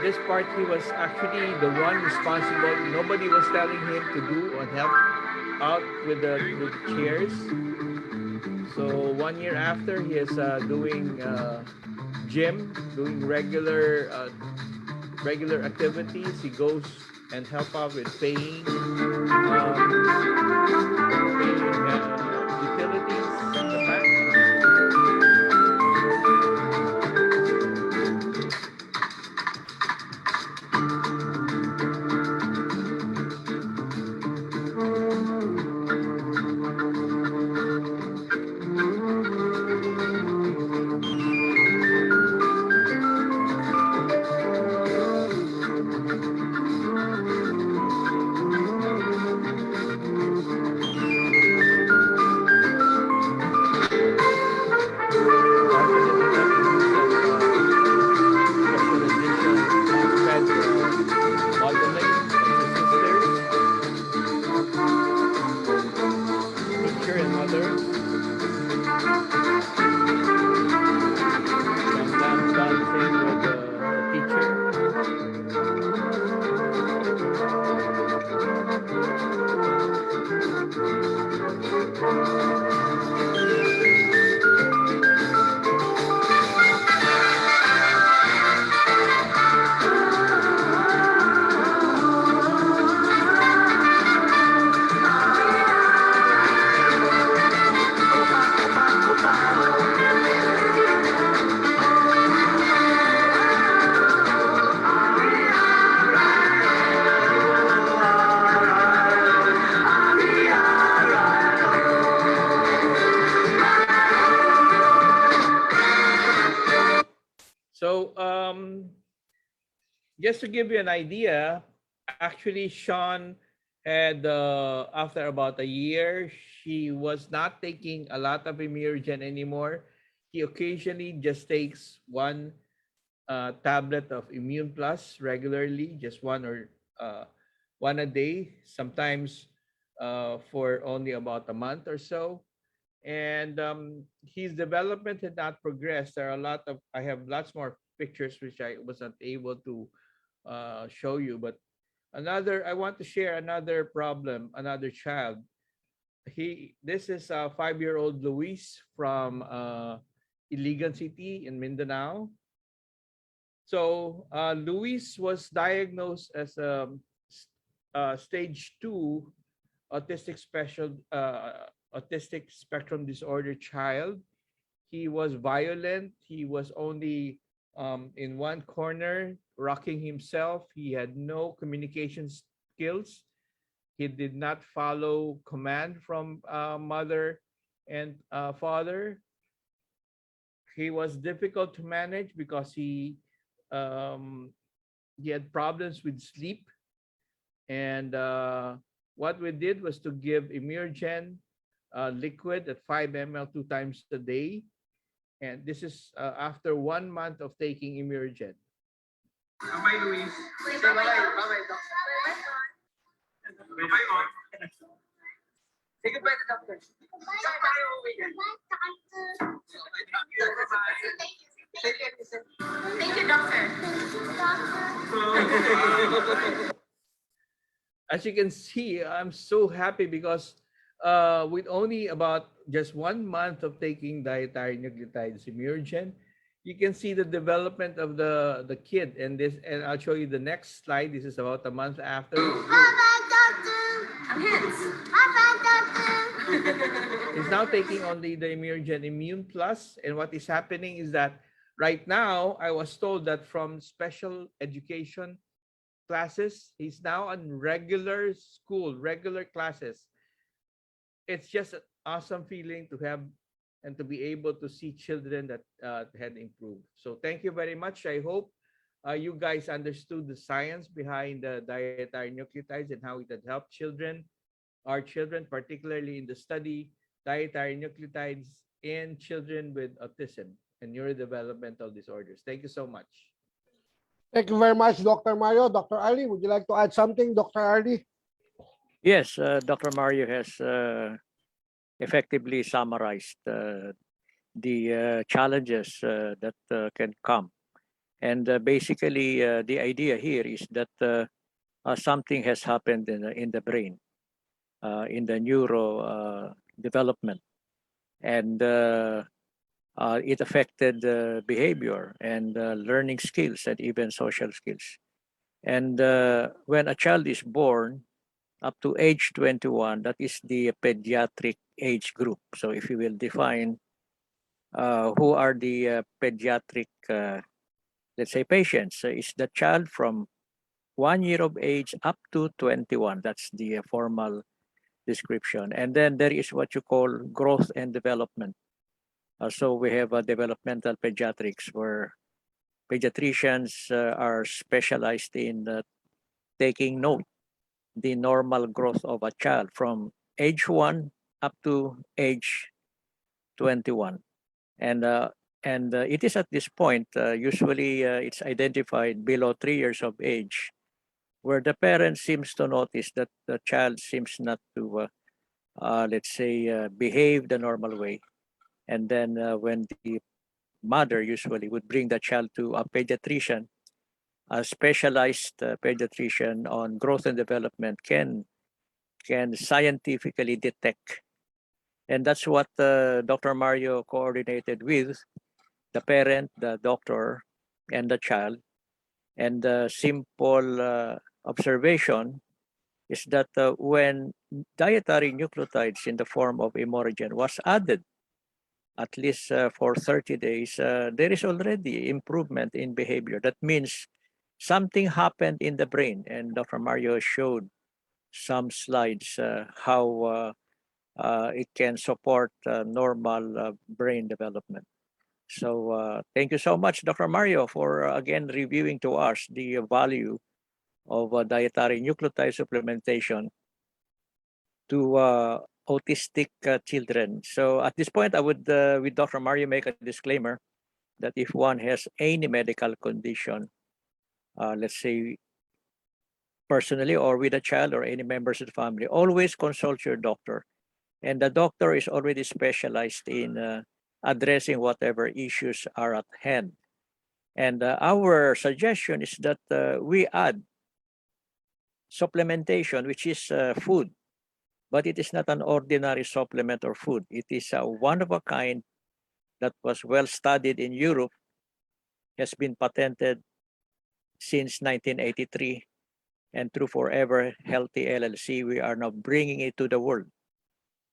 this part, he was actually the one responsible. Nobody was telling him to do or help out with the chairs. So 1 year after, he is doing gym, doing regular activities. He goes and help out with paying utilities at the back. So just to give you an idea, actually Sean had after about a year, she was not taking a lot of Immurogen anymore. He occasionally just takes one tablet of Immune Plus regularly, just one a day, sometimes for only about a month or so. And his development had not progressed. There are I have lots more pictures which I wasn't able to show you, but I want to share another problem, another child. This is a 5-year-old Luis from Iligan City in Mindanao. So Luis was diagnosed as a stage 2 autistic spectrum disorder child. He was violent. He was only in one corner, rocking himself. He had no communication skills. He did not follow command from mother and father. He was difficult to manage because he had problems with sleep. And what we did was to give Immurogen liquid at 5 ml 2 times a day. And this is after 1 month of taking Immurogen. Bye, Luis. Say bye-bye. Bye-bye, doctor. Bye-bye, Mom. Say goodbye to doctor. Bye-bye, Thank you, doctor. As you can see, I'm so happy because with only about just 1 month of taking dietary nucleotides Immurogen, you can see the development of the kid. And I'll show you the next slide. This is about a month after. He's now taking only the Immurogen Immune Plus. And what is happening is that right now, I was told that from special education classes, he's now on regular classes. It's just an awesome feeling to have and to be able to see children that had improved. So thank you very much. I hope you guys understood the science behind the dietary nucleotides and how it had helped our children, particularly in the study, dietary nucleotides in children with autism and neurodevelopmental disorders. Thank you so much. Thank you very much, Dr. Mario. Dr. Ali, would you like to add something, Dr. Ali? Yes, Dr. Mario has effectively summarized the challenges that can come. And basically, the idea here is that something has happened in the brain, in the neuro development, and it affected behavior and learning skills and even social skills. And when a child is born up to age 21, that is the pediatric age group. So if you will define who are the pediatric, let's say, patients, is the child from 1 year of age up to 21. That's the formal description. And then there is what you call growth and development. So we have developmental pediatrics, where pediatricians are specialized in taking note the normal growth of a child from age 1 up to age 21. And it is at this point, usually it's identified below 3 years of age, where the parent seems to notice that the child seems not to, let's say, behave the normal way. And then when the mother usually would bring the child to a pediatrician, a specialized pediatrician on growth and development can scientifically detect. And that's what Dr. Mario coordinated with the parent, the doctor, and the child. And the simple observation is that when dietary nucleotides in the form of Imorogen was added, at least for 30 days, there is already improvement in behavior. That means something happened in the brain. And Dr. Mario showed some slides how it can support normal brain development. So thank you so much, Dr. Mario, for again reviewing to us the value of dietary nucleotide supplementation to autistic children. So at this point, I would, with Dr. Mario, make a disclaimer that if one has any medical condition, let's say personally or with a child or any members of the family, always consult your doctor. And the doctor is already specialized in addressing whatever issues are at hand. And our suggestion is that we add supplementation, which is food, but it is not an ordinary supplement or food. It is a one of a kind that was well studied in Europe, has been patented since 1983, and through Forever Healthy LLC, we are now bringing it to the world.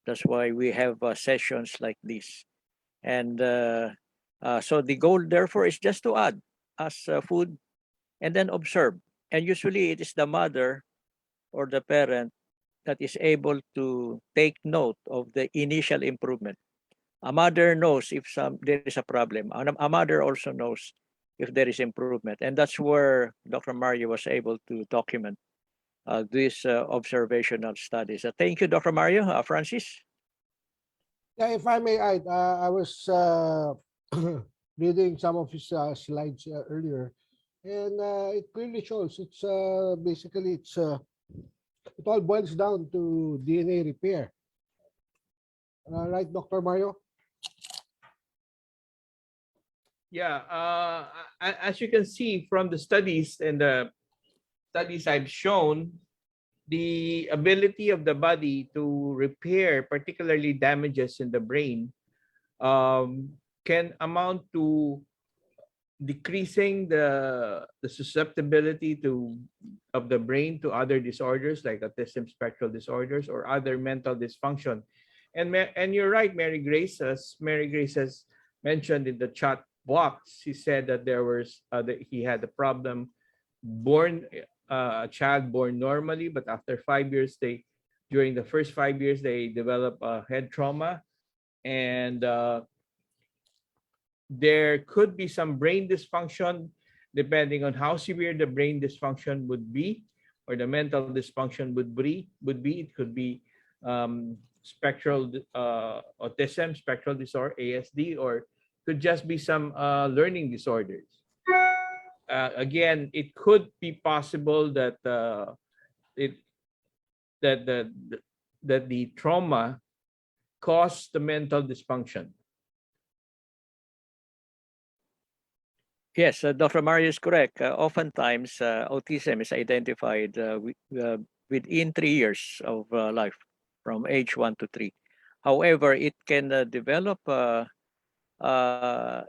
That's why we have sessions like this. And so the goal, therefore, is just to add as food and then observe. And usually it is the mother or the parent that is able to take note of the initial improvement. A mother knows if there is a problem. A mother also knows if there is improvement. And that's where Dr. Mario was able to document these observational studies. Thank you, Dr. Mario. Francis? Yeah, if I may add, I was reading some of his slides earlier, and it clearly shows it's basically it all boils down to DNA repair. Right, Dr. Mario? Yeah, as you can see from the studies and the studies I've shown, the ability of the body to repair particularly damages in the brain can amount to decreasing the susceptibility of the brain to other disorders like autism spectral disorders or other mental dysfunction. And you're right, Mary Grace, as Mary Grace has mentioned in the chat box, he said that he had a problem a child born normally, but after 5 years, during the first 5 years, they develop a head trauma, and there could be some brain dysfunction depending on how severe the brain dysfunction would be, or the mental dysfunction would be. It could be spectral autism, spectral disorder, ASD, or could just be some learning disorders. Again, it could be possible that the trauma caused the mental dysfunction. Yes, Dr. Mario is correct. Oftentimes, autism is identified within 3 years of life, from age 1 to 3. However, it can develop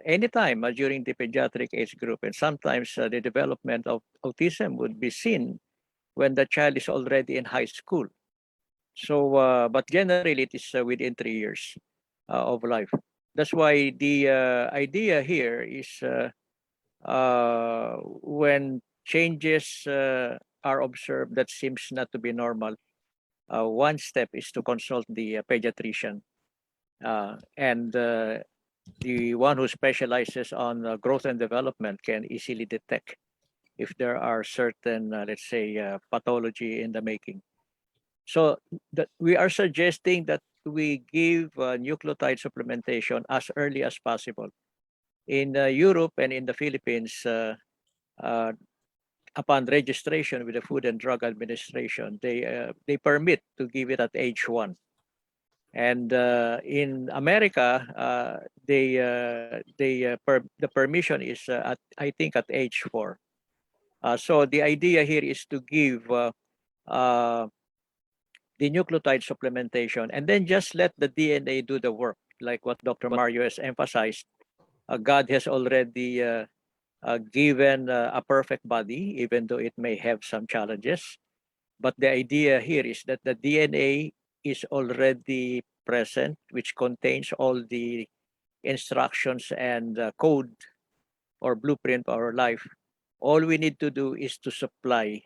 anytime during the pediatric age group, and sometimes the development of autism would be seen when the child is already in high school. So, but generally, it is within 3 years of life. That's why the idea here is when changes are observed that seems not to be normal, one step is to consult the pediatrician, and the one who specializes on growth and development can easily detect if there are certain, let's say, pathology in the making. So that we are suggesting that we give nucleotide supplementation as early as possible. In Europe and in the Philippines, uh, upon registration with the Food and Drug Administration, they permit to give it at age 1. And in America, the permission is at, I think, at age 4. So the idea here is to give the nucleotide supplementation and then just let the DNA do the work, like what Dr. Mario has emphasized. God has already given a perfect body, even though it may have some challenges. But the idea here is that the DNA is already present, which contains all the instructions and code or blueprint for our life. All we need to do is to supply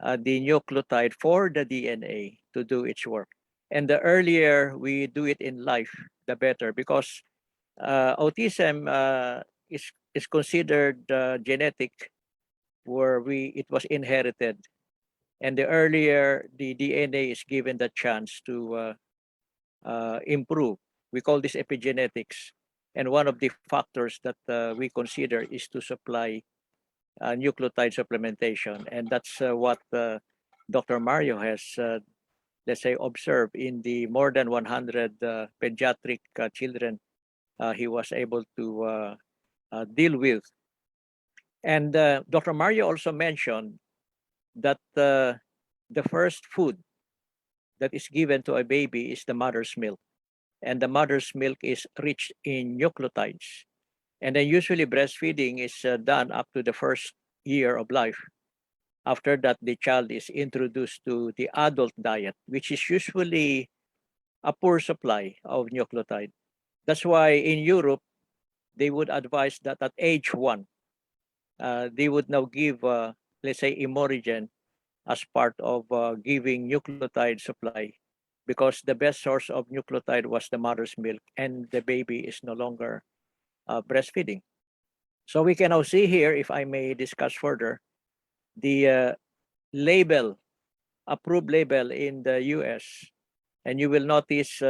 the nucleotide for the DNA to do its work. And the earlier we do it in life, the better, because autism is considered genetic, where it was inherited, and the earlier the DNA is given the chance to improve. We call this epigenetics, and one of the factors that we consider is to supply nucleotide supplementation, and that's what Dr. Mario has, let's say, observed in the more than 100 pediatric children he was able to deal with. And Dr. Mario also mentioned that the first food that is given to a baby is the mother's milk. And the mother's milk is rich in nucleotides. And then usually breastfeeding is done up to the first year of life. After that, the child is introduced to the adult diet, which is usually a poor supply of nucleotide. That's why in Europe, they would advise that at age 1, they would now give, let's say, Imorigen as part of giving nucleotide supply, because the best source of nucleotide was the mother's milk, and the baby is no longer breastfeeding. So we can now see here, if I may discuss further, the approved label in the US, and you will notice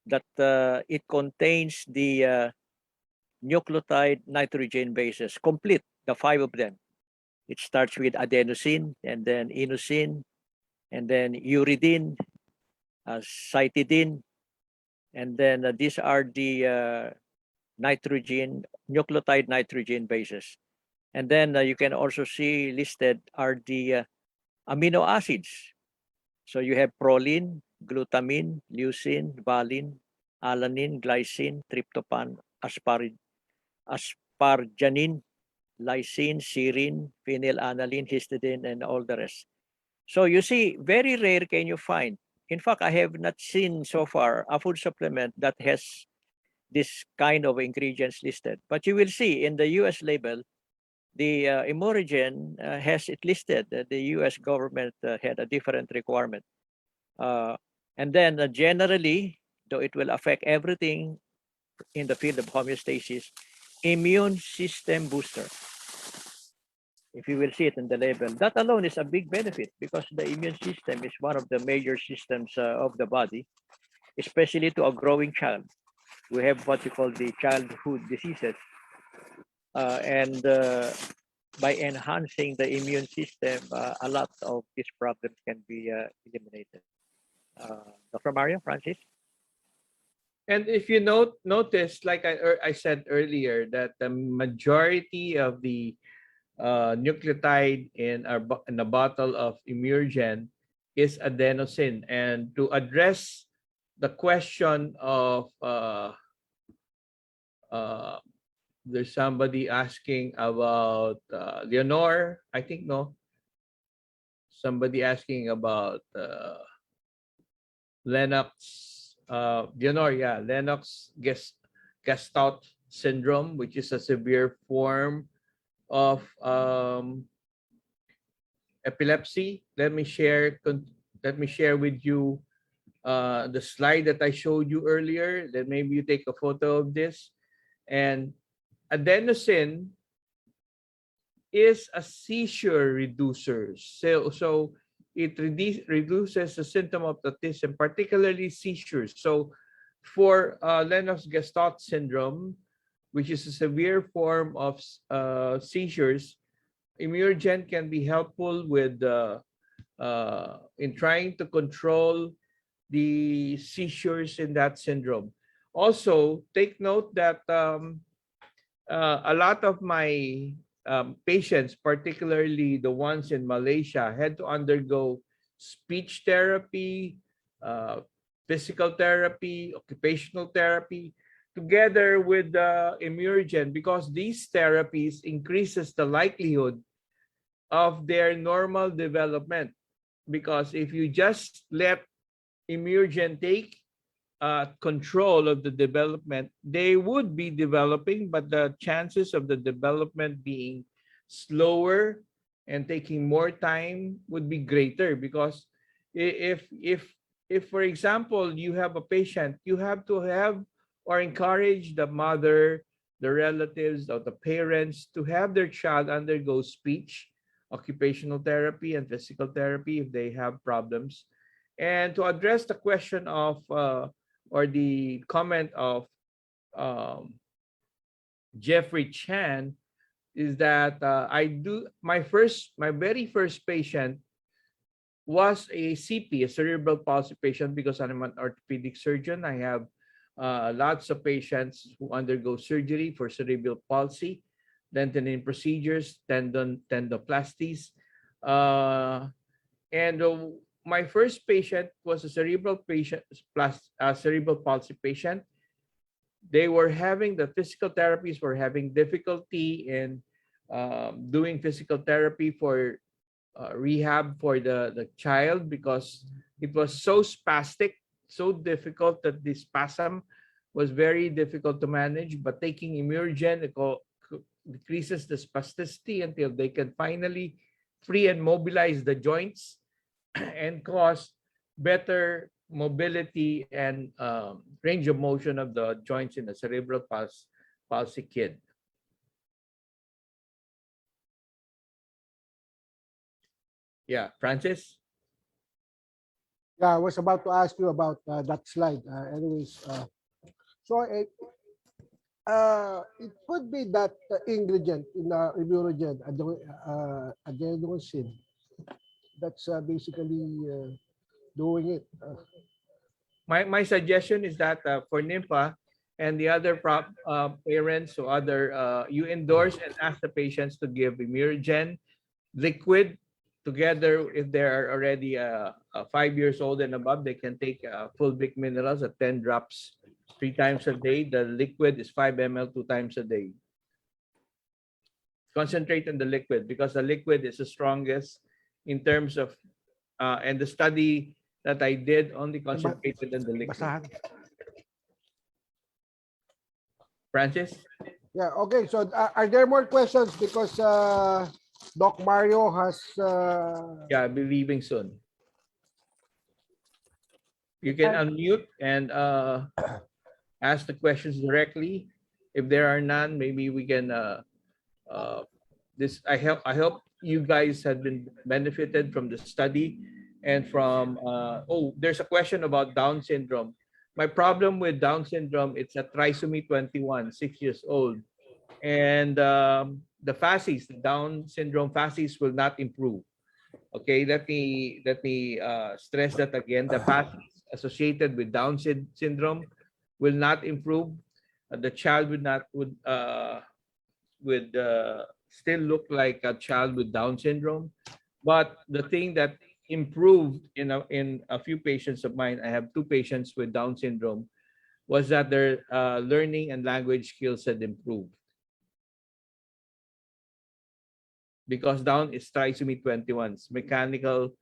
that it contains the nucleotide nitrogen bases, complete, the 5 of them. It starts with adenosine, and then inosine, and then uridine, cytidine, and then these are the nucleotide nitrogen bases. And then you can also see listed are the amino acids. So you have proline, glutamine, leucine, valine, alanine, glycine, tryptophan, asparagine, lysine, serine, phenylalanine, histidine, and all the rest. So you see, very rare can you find. In fact, I have not seen so far a food supplement that has this kind of ingredients listed. But you will see in the US label, the Imorigen has it listed. The US government had a different requirement. And then generally, though it will affect everything in the field of homeostasis, immune system booster. If you will see it in the label, that alone is a big benefit, because the immune system is one of the major systems of the body, especially to a growing child. We have what we call the childhood diseases. And by enhancing the immune system, a lot of these problems can be eliminated. Dr. Mario, Francis? And if you notice, like I said earlier, that the majority of the nucleotide in in a bottle of Immurogen is adenosine. And to address the question of there's somebody asking about Leonor, I think, no? Somebody asking about Lennox, Leonor, yeah, Lennox Gastaut syndrome, which is a severe form of epilepsy. Let me share with you the slide that I showed you earlier. Then maybe you take a photo of this. And adenosine is a seizure reducer. So it reduces the symptom of autism, particularly seizures. So for Lennox-Gastaut syndrome, which is a severe form of seizures, Immurogen can be helpful with in trying to control the seizures in that syndrome. Also, take note that a lot of my patients, particularly the ones in Malaysia, had to undergo speech therapy, physical therapy, occupational therapy, together with Immurogen, because these therapies increases the likelihood of their normal development. Because if you just let Immurogen take control of the development, they would be developing, but the chances of the development being slower and taking more time would be greater. Because if for example you have a patient, you have to have or encourage the mother, the relatives, or the parents to have their child undergo speech, occupational therapy, and physical therapy if they have problems. And to address the question of or the comment of Jeffrey Chan, is that my very first patient was a CP, a cerebral palsy patient, because I'm an orthopedic surgeon. I have lots of patients who undergo surgery for cerebral palsy, tendon procedures, tendoplasties, and my first patient was a cerebral palsy patient. They were having the physical therapies, were having difficulty in doing physical therapy for rehab for the child, because it was so spastic, so difficult that the spasm was very difficult to manage. But taking Immurogen, it decreases the spasticity until they can finally free and mobilize the joints and cause better mobility and range of motion of the joints in the cerebral palsy kid. Yeah, Francis? Yeah, I was about to ask you about that slide. So it could be that ingredient in the Immurogen, adenosine, that's basically doing it. My suggestion is that for NIMPA and the other parents or other, you endorse and ask the patients to give Immurogen liquid together. If they're already 5 years old and above, they can take full Vic minerals at 10 drops 3 times a day. The liquid is 5 ml 2 times a day. Concentrate on the liquid, because the liquid is the strongest in terms of, and the study that I did only concentrated on the liquid. Basahan. Francis? Yeah, okay. So are there more questions? Because Doc Mario has... Yeah, I'll be leaving soon. You can unmute and ask the questions directly. If there are none, maybe we can I hope you guys have been benefited from the study and from there's a question about Down syndrome. My problem with Down syndrome, it's a trisomy 21, 6 years old, and the FACEs, the Down syndrome FACEs, will not improve. Okay, let me stress that again. The FACEs associated with Down syndrome will not improve. The child would still look like a child with Down syndrome. But the thing that improved in a few patients of mine, I have 2 patients with Down syndrome, was that their learning and language skills had improved. Because Down is trisomy 21, it's mechanical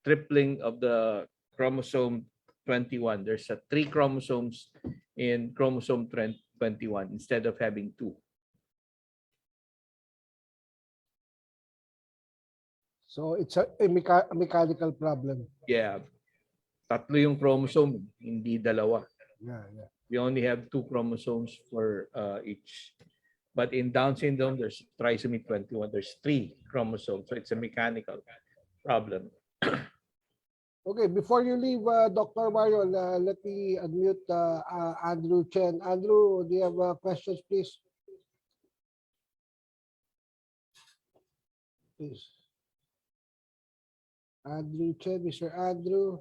tripling of the chromosome 21. There's 3 chromosomes in chromosome 21 instead of having 2. So it's a mechanical problem. Yeah. Tatlo yung chromosome, hindi dalawa. Yeah, yeah. We only have 2 chromosomes for each. But in Down syndrome, there's trisomy 21. There's 3 chromosomes. So it's a mechanical problem. Okay, before you leave, Dr. Mario, let me unmute Andrew Chen. Andrew, do you have questions, please? Please. Andrew Chen, Mr. Andrew.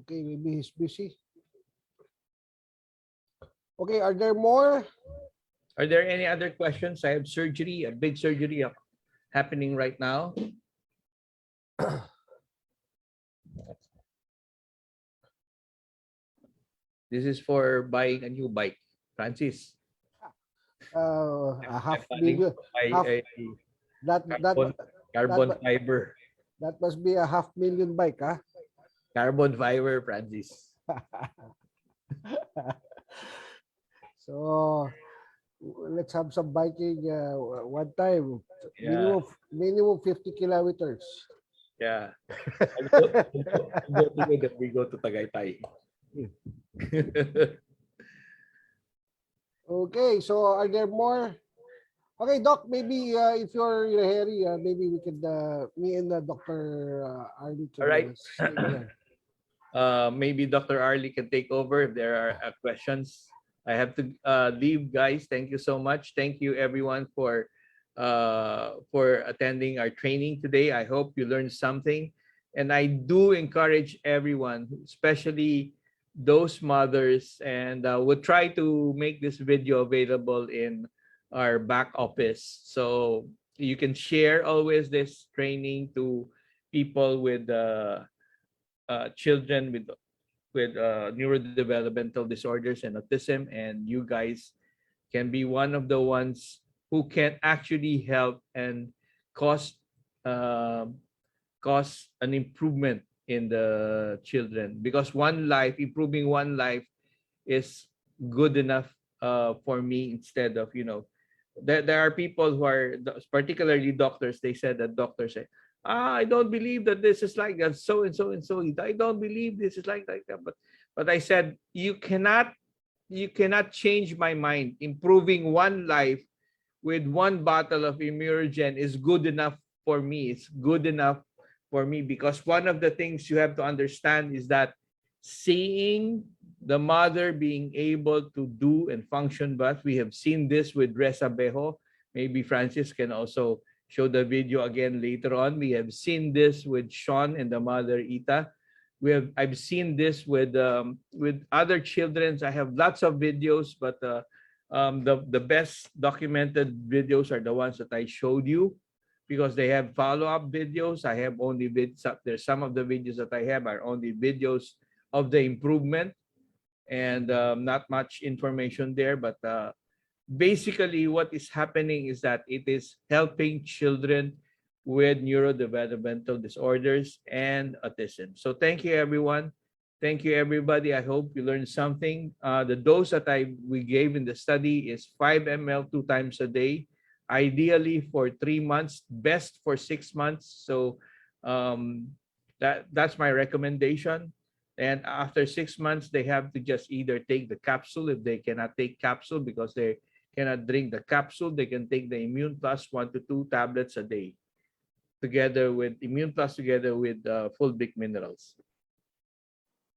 Okay, maybe he's busy. Okay, are there more? Are there any other questions? I have surgery, a big surgery happening right now. This is for buying a new bike. Francis. A half I'm planning million. to buy Half, a carbon fiber. that must be a $500,000 bike, huh? Carbon fiber, Francis. So let's have some biking one time. Yeah. Minimum 50 kilometers. Yeah. We go to Tagaytay. Okay, so are there more? Okay, Doc, maybe if you're in a hurry, maybe we could, me and Dr. Arlie can All right. stay here. Maybe Dr. Arlie can take over if there are questions. I have to leave, guys. Thank you so much. Thank you, everyone, for attending our training today. I hope you learned something. And I do encourage everyone, especially those mothers, and we'll try to make this video available in our back office. So you can share always this training to people with children with neurodevelopmental disorders and autism, and you guys can be one of the ones who can actually help and cause an improvement in the children, because improving one life is good enough for me. Instead of, there are people who are, particularly doctors, they said that doctors say, I don't believe that this is like that, so and so and so. I don't believe this is like that. But I said, you cannot change my mind. Improving one life with 1 bottle of Immurogen is good enough for me. It's good enough for me, because one of the things you have to understand is that seeing the mother being able to do and function, but we have seen this with Reza Bejo. Maybe Francis can also show the video again later on. We have seen this with Sean and the mother Ita. I've seen this with other children. I have lots of videos, but the best documented videos are the ones that I showed you, because they have follow-up videos. I have only there's some of the videos that I have are only videos of the improvement, and not much information there. But basically what is happening is that it is helping children with neurodevelopmental disorders and autism. So thank you, everyone. Thank you, everybody. I hope you learned something. The dose that we gave in the study is 5 ml 2 times a day, ideally for 3 months, best for 6 months. So that's my recommendation. And after 6 months, they have to just either take the capsule. If they cannot take capsule because they cannot drink the capsule, they can take the Immune Plus 1 to 2 tablets a day, together with Immune Plus, together with fulvic minerals.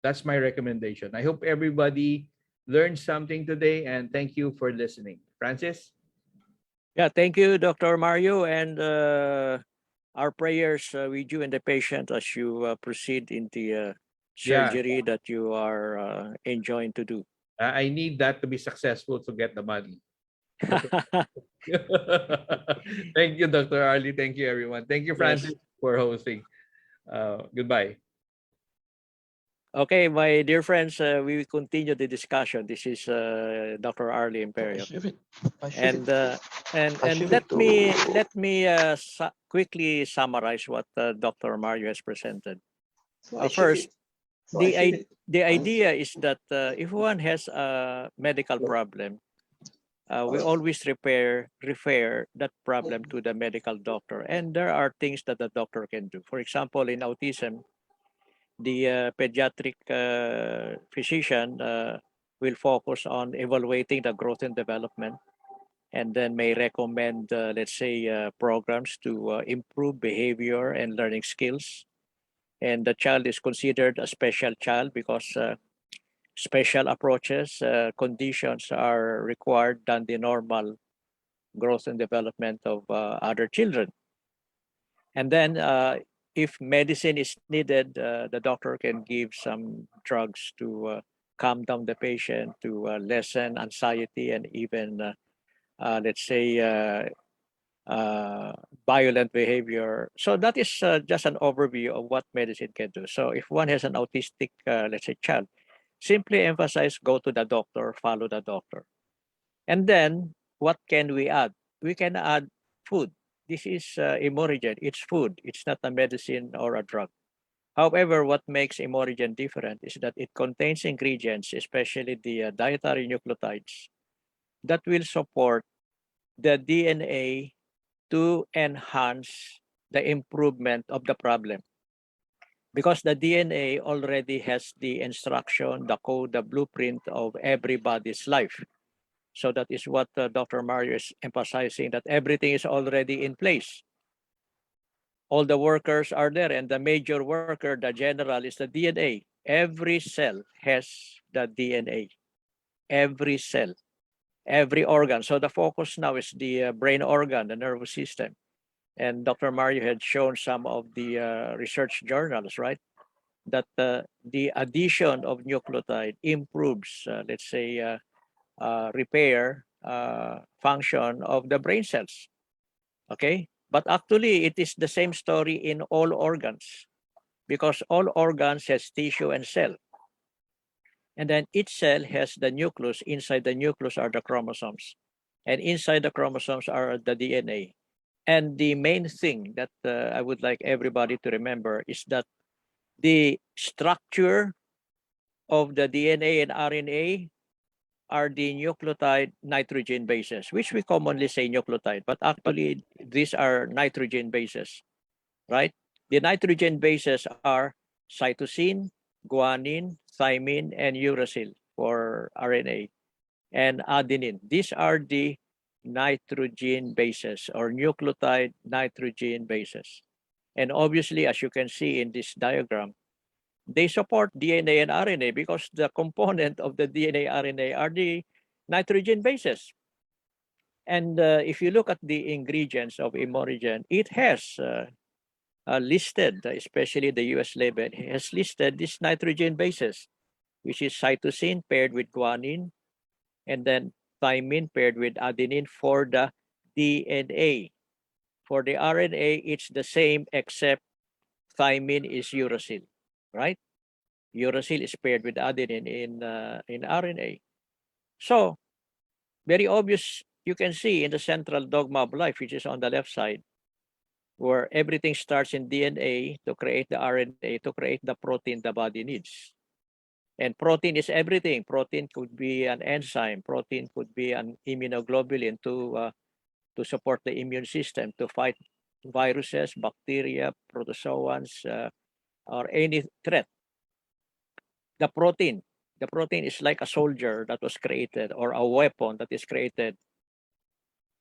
That's my recommendation. I hope everybody learned something today, and thank you for listening. Francis? Yeah, thank you, Dr. Mario. And our prayers with you and the patient as you proceed in the Yeah. surgery that you are enjoying to do. I need that to be successful to get the money. Thank you, Dr. Arlie. Thank you, everyone. Thank you, Francis, for hosting. Goodbye. Okay, my dear friends, we will continue the discussion. This is Dr. Arlie Imperio. And let me quickly summarize what Dr. Mario has presented. First, the idea is that if one has a medical problem, we always refer that problem to the medical doctor, and there are things that the doctor can do. For example, in autism, the pediatric physician will focus on evaluating the growth and development, and then may recommend, let's say, programs to improve behavior and learning skills. And the child is considered a special child because special approaches, conditions are required than the normal growth and development of other children. And then if medicine is needed, the doctor can give some drugs to calm down the patient, to lessen anxiety, and even, let's say, violent behavior. So that is just an overview of what medicine can do. So if one has an autistic, let's say, child, simply emphasize, go to the doctor, follow the doctor. And then what can we add? We can add food. This is Imorigen. It's food. It's not a medicine or a drug. However, what makes Imorigen different is that it contains ingredients, especially the dietary nucleotides, that will support the DNA to enhance the improvement of the problem. Because the DNA already has the instruction, the code, the blueprint of everybody's life. So that is what Dr. Mario is emphasizing, that everything is already in place. All the workers are there, and the major worker, the general, is the DNA. Every cell has the DNA. Every cell, every organ. So the focus now is the brain organ, the nervous system. And Dr. Mario had shown some of the research journals, right? That the addition of nucleotide improves, let's say, repair function of the brain cells. Okay, but actually it is the same story in all organs, because all organs has tissue and cell, and then each cell has the nucleus. Inside the nucleus are the chromosomes, and inside the chromosomes are the DNA. And the main thing that I would like everybody to remember is that the structure of the DNA and RNA are the nucleotide nitrogen bases, which we commonly say nucleotide, but actually these are nitrogen bases, right? The nitrogen bases are cytosine, guanine, thymine, and uracil for RNA, and adenine. These are the nitrogen bases or nucleotide nitrogen bases. And obviously, as you can see in this diagram, they support DNA and RNA because the component of the DNA RNA are the nitrogen bases. And if you look at the ingredients of Imorigen, it has listed, especially the US label, has listed these nitrogen bases, which is cytosine paired with guanine, and then thymine paired with adenine for the DNA. For the RNA, it's the same except thymine is uracil, right? Uracil is paired with adenine in RNA. So, very obvious, you can see in the central dogma of life, which is on the left side, where everything starts in DNA to create the RNA, to create the protein the body needs. And protein is everything. Protein could be an enzyme. Protein could be an immunoglobulin to support the immune system, to fight viruses, bacteria, protozoans, or any threat. The protein is like a soldier that was created, or a weapon that is created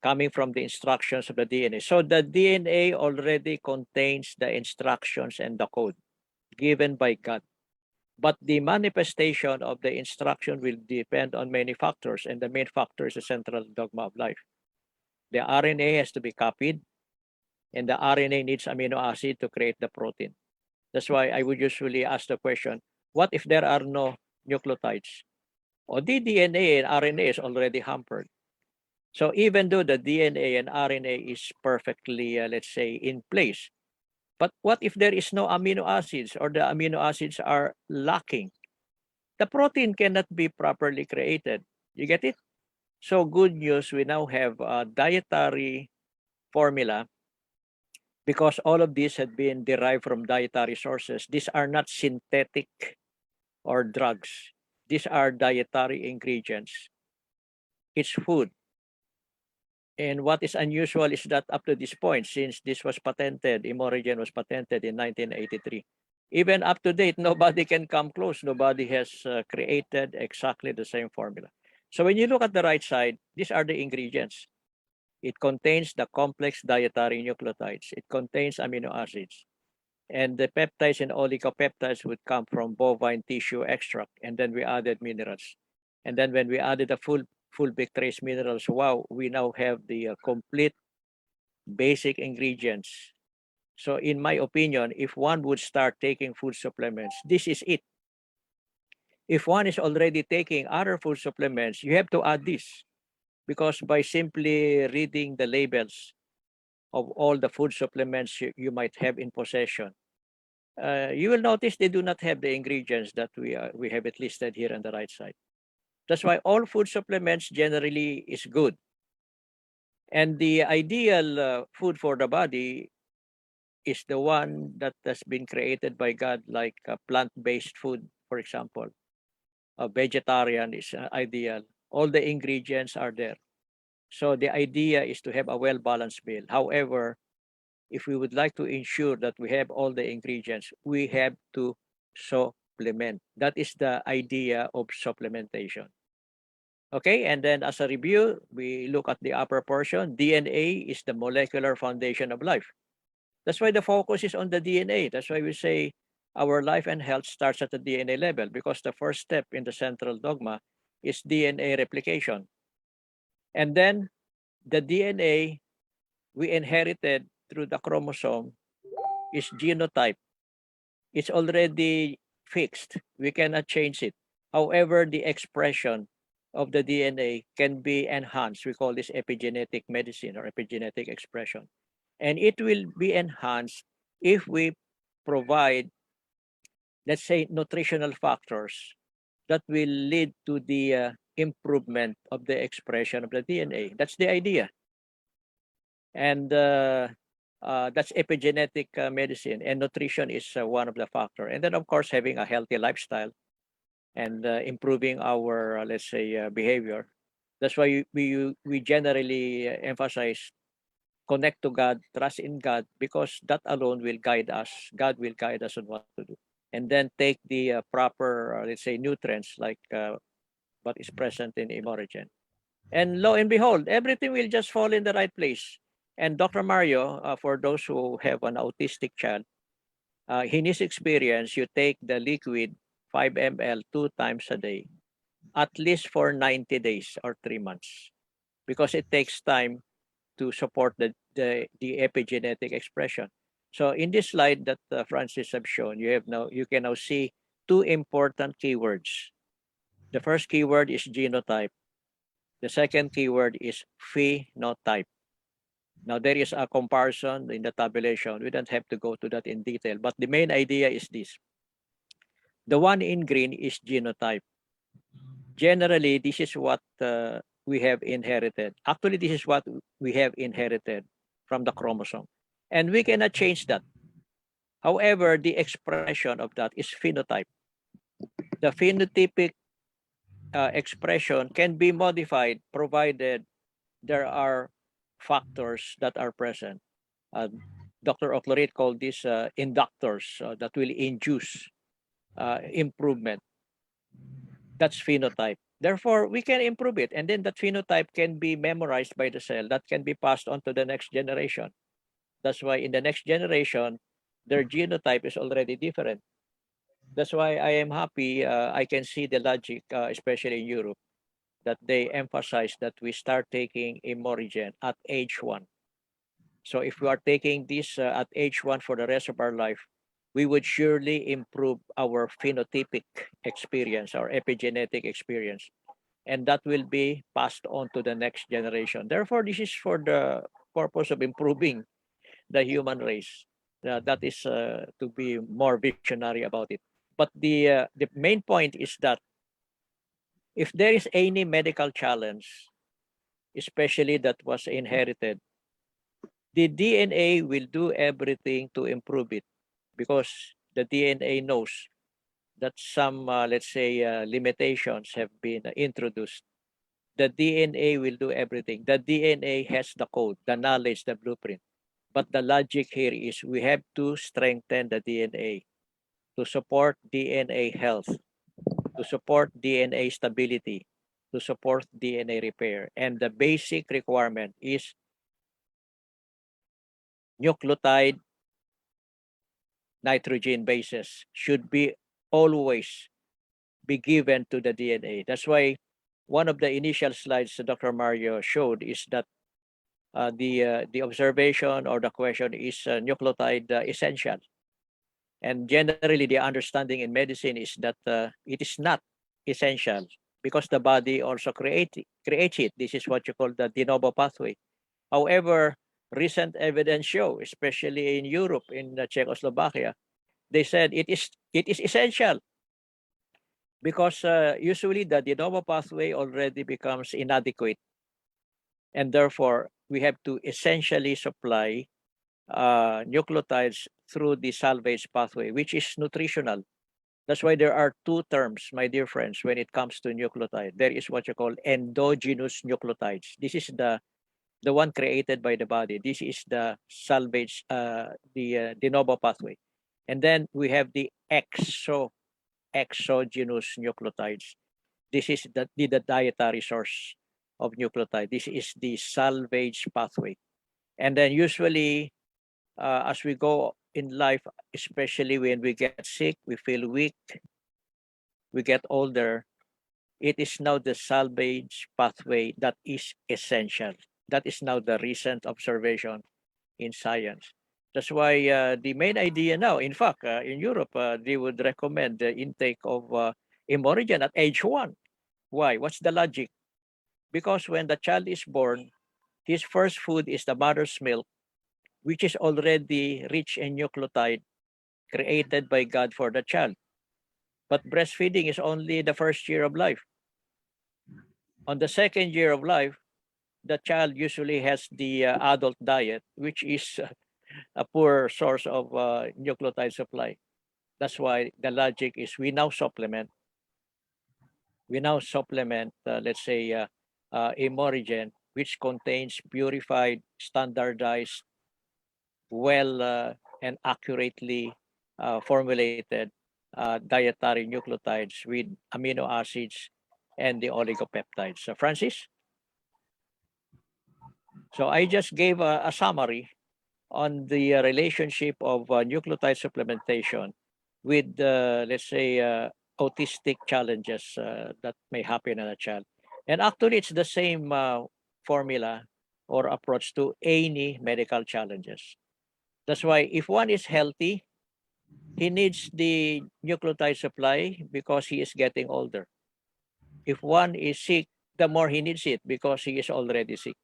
coming from the instructions of the DNA. So the DNA already contains the instructions and the code given by God. But the manifestation of the instruction will depend on many factors, and the main factor is the central dogma of life. The RNA has to be copied, and the RNA needs amino acid to create the protein. That's why I would usually ask the question, what if there are no nucleotides? Or the DNA and RNA is already hampered. So even though the DNA and RNA is perfectly, let's say, in place, but what if there is no amino acids or the amino acids are lacking? The protein cannot be properly created. You get it? So good news, we now have a dietary formula because all of these had been derived from dietary sources. These are not synthetic or drugs. These are dietary ingredients. It's food. And what is unusual is that up to this point, since this was patented, Imorigen was patented in 1983, even up to date, nobody can come close. Nobody has created exactly the same formula. So when you look at the right side, these are the ingredients. It contains the complex dietary nucleotides. It contains amino acids. And the peptides and oligopeptides would come from bovine tissue extract. And then we added minerals. And then when we added the full big trace minerals, wow, we now have the complete basic ingredients. So in my opinion, if one would start taking food supplements, this is it. If one is already taking other food supplements, you have to add this, because by simply reading the labels of all the food supplements you might have in possession, you will notice they do not have the ingredients that we have it listed here on the right side. That's why all food supplements generally is good. And the ideal food for the body is the one that has been created by God, like plant-based food, for example. A vegetarian is ideal. All the ingredients are there. So the idea is to have a well-balanced meal. However, if we would like to ensure that we have all the ingredients, we have to supplement. That is the idea of supplementation. Okay, and then as a review, we look at the upper portion. DNA is the molecular foundation of life. That's why the focus is on the DNA. That's why we say our life and health starts at the DNA level, because the first step in the central dogma is DNA replication. And then the DNA we inherited through the chromosome is genotype. It's already fixed. We cannot change it. However, the expression of the DNA can be enhanced. We call this epigenetic medicine or epigenetic expression. And it will be enhanced if we provide, let's say, nutritional factors that will lead to the improvement of the expression of the DNA. That's the idea. And that's epigenetic medicine, and nutrition is one of the factors. And then, of course, having a healthy lifestyle and improving our, let's say, behavior. That's why we generally emphasize connect to God, trust in God, because that alone will guide us. God will guide us on what to do. And then take the proper, let's say, nutrients like what is present in Imorigen. And lo and behold, everything will just fall in the right place. And Dr. Mario, for those who have an autistic child, in his experience, you take the liquid 5 ml 2 times a day, at least for 90 days or 3 months, because it takes time to support the epigenetic expression. So in this slide that Francis have shown, you can now see two important keywords. The first keyword is genotype. The second keyword is phenotype. Now there is a comparison in the tabulation. We don't have to go to that in detail, but the main idea is this. The one in green is genotype. Generally, this is what we have inherited. Actually, this is what we have inherited from the chromosome. And we cannot change that. However, the expression of that is phenotype. The phenotypic expression can be modified provided there are factors that are present. Dr. Oclorit called these inductors that will induce improvement. That's phenotype. Therefore, we can improve it. And then that phenotype can be memorized by the cell. That can be passed on to the next generation. That's why in the next generation, their genotype is already different. That's why I am happy. I can see the logic, especially in Europe, that they emphasize that we start taking Imorigen at age 1. So if we are taking this at age 1 for the rest of our life, we would surely improve our phenotypic experience, our epigenetic experience, and that will be passed on to the next generation. Therefore, this is for the purpose of improving the human race. That is to be more visionary about it. But the main point is that if there is any medical challenge, especially that was inherited, the DNA will do everything to improve it, because the DNA knows that some, let's say, limitations have been introduced. The DNA will do everything. The DNA has the code, the knowledge, the blueprint. But the logic here is we have to strengthen the DNA to support DNA health, to support DNA stability, to support DNA repair. And the basic requirement is nucleotide nitrogen bases should be always be given to the DNA. That's why one of the initial slides that Dr. Mario showed is that the observation or the question is nucleotide essential. And generally, the understanding in medicine is that it is not essential because the body also creates it. This is what you call the de novo pathway. However, recent evidence show, especially in Europe, in Czechoslovakia, they said it is essential because usually the de novo pathway already becomes inadequate, and therefore we have to essentially supply nucleotides through the salvage pathway, which is nutritional. That's why there are two terms, my dear friends, when it comes to nucleotide. There is what you call endogenous nucleotides. This is the one created by the body. This is the salvage, the de novo pathway. And then we have the exogenous nucleotides. This is the dietary source of nucleotide. This is the salvage pathway. And then usually, as we go in life, especially when we get sick, we feel weak, we get older, it is now the salvage pathway that is essential. That is now the recent observation in science. That's why the main idea now, in fact, in Europe, they would recommend the intake of Imorigen at age 1. Why? What's the logic? Because when the child is born, his first food is the mother's milk, which is already rich in nucleotide created by God for the child. But breastfeeding is only the first year of life. On the second year of life, the child usually has the adult diet, which is a poor source of nucleotide supply. That's why the logic is we now supplement, let's say, Imorigen, which contains purified, standardized, well and accurately formulated dietary nucleotides with amino acids and the oligopeptides. So, Francis? So I just gave a summary on the relationship of nucleotide supplementation with, let's say, autistic challenges that may happen in a child. And actually, it's the same formula or approach to any medical challenges. That's why if one is healthy, he needs the nucleotide supply because he is getting older. If one is sick, the more he needs it because he is already sick.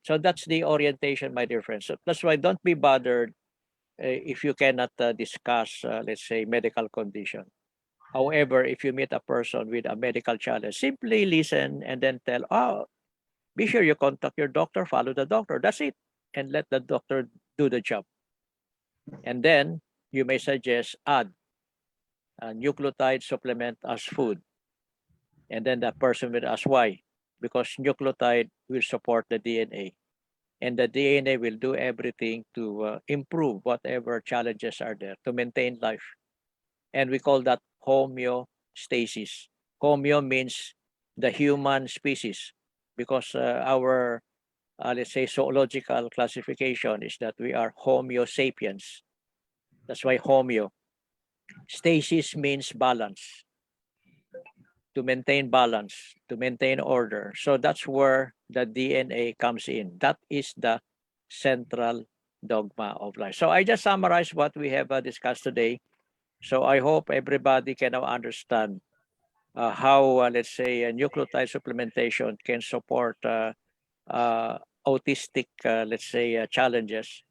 So that's the orientation, my dear friends. So that's why don't be bothered if you cannot discuss, let's say, medical condition. However, if you meet a person with a medical challenge, simply listen and then tell, oh, be sure you contact your doctor, follow the doctor. That's it. And let the doctor do the job. And then you may suggest add a nucleotide supplement as food. And then that person will ask why. Because nucleotide will support the DNA. And the DNA will do everything to improve whatever challenges are there to maintain life. And we call that homeostasis. Homeo means the human species, because our, let's say, zoological classification is that we are Homo sapiens. That's why homeo. Stasis means balance. To maintain balance, to maintain order. So that's where the DNA comes in. That is the central dogma of life. So I just summarized what we have discussed today. So I hope everybody can now understand how, let's say, nucleotide supplementation can support autistic, let's say, challenges,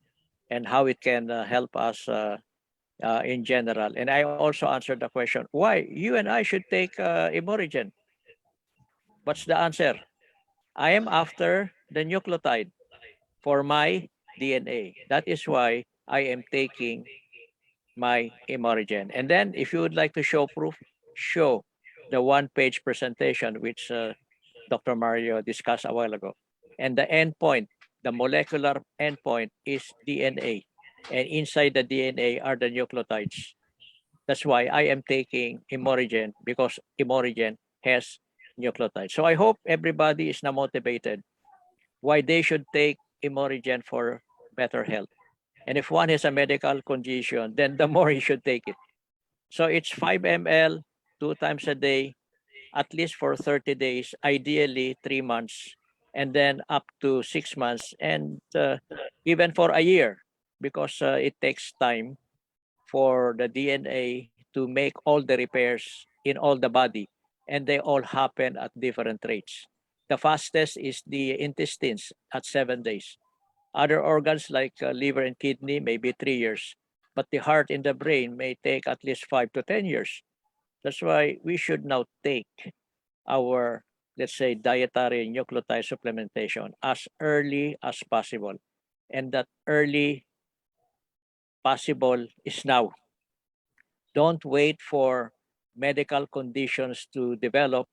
and how it can help us in general. And I also answered the question, why you and I should take Imorigen? What's the answer? I am after the nucleotide for my DNA. That is why I am taking my Imorigen. And then if you would like to show proof, show the one-page presentation which Dr. Mario discussed a while ago. And the endpoint, the molecular endpoint is DNA. And inside the DNA are the nucleotides. That's why I am taking Imorigen, because Imorigen has nucleotides. So I hope everybody is now motivated why they should take Imorigen for better health. And if one has a medical condition, then the more he should take it. So it's 5 ml, 2 times a day, at least for 30 days, ideally 3 months, and then up to 6 months, and even for a year, because it takes time for the DNA to make all the repairs in all the body, and they all happen at different rates. The fastest is the intestines at 7 days. Other organs like liver and kidney may be 3 years, but the heart and the brain may take at least 5 to 10 years. That's why we should now take our, let's say, dietary nucleotide supplementation as early as possible. And that early possible is now. Don't wait for medical conditions to develop,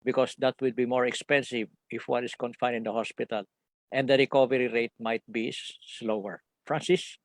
because that will be more expensive if one is confined in the hospital, and the recovery rate might be slower. Francis?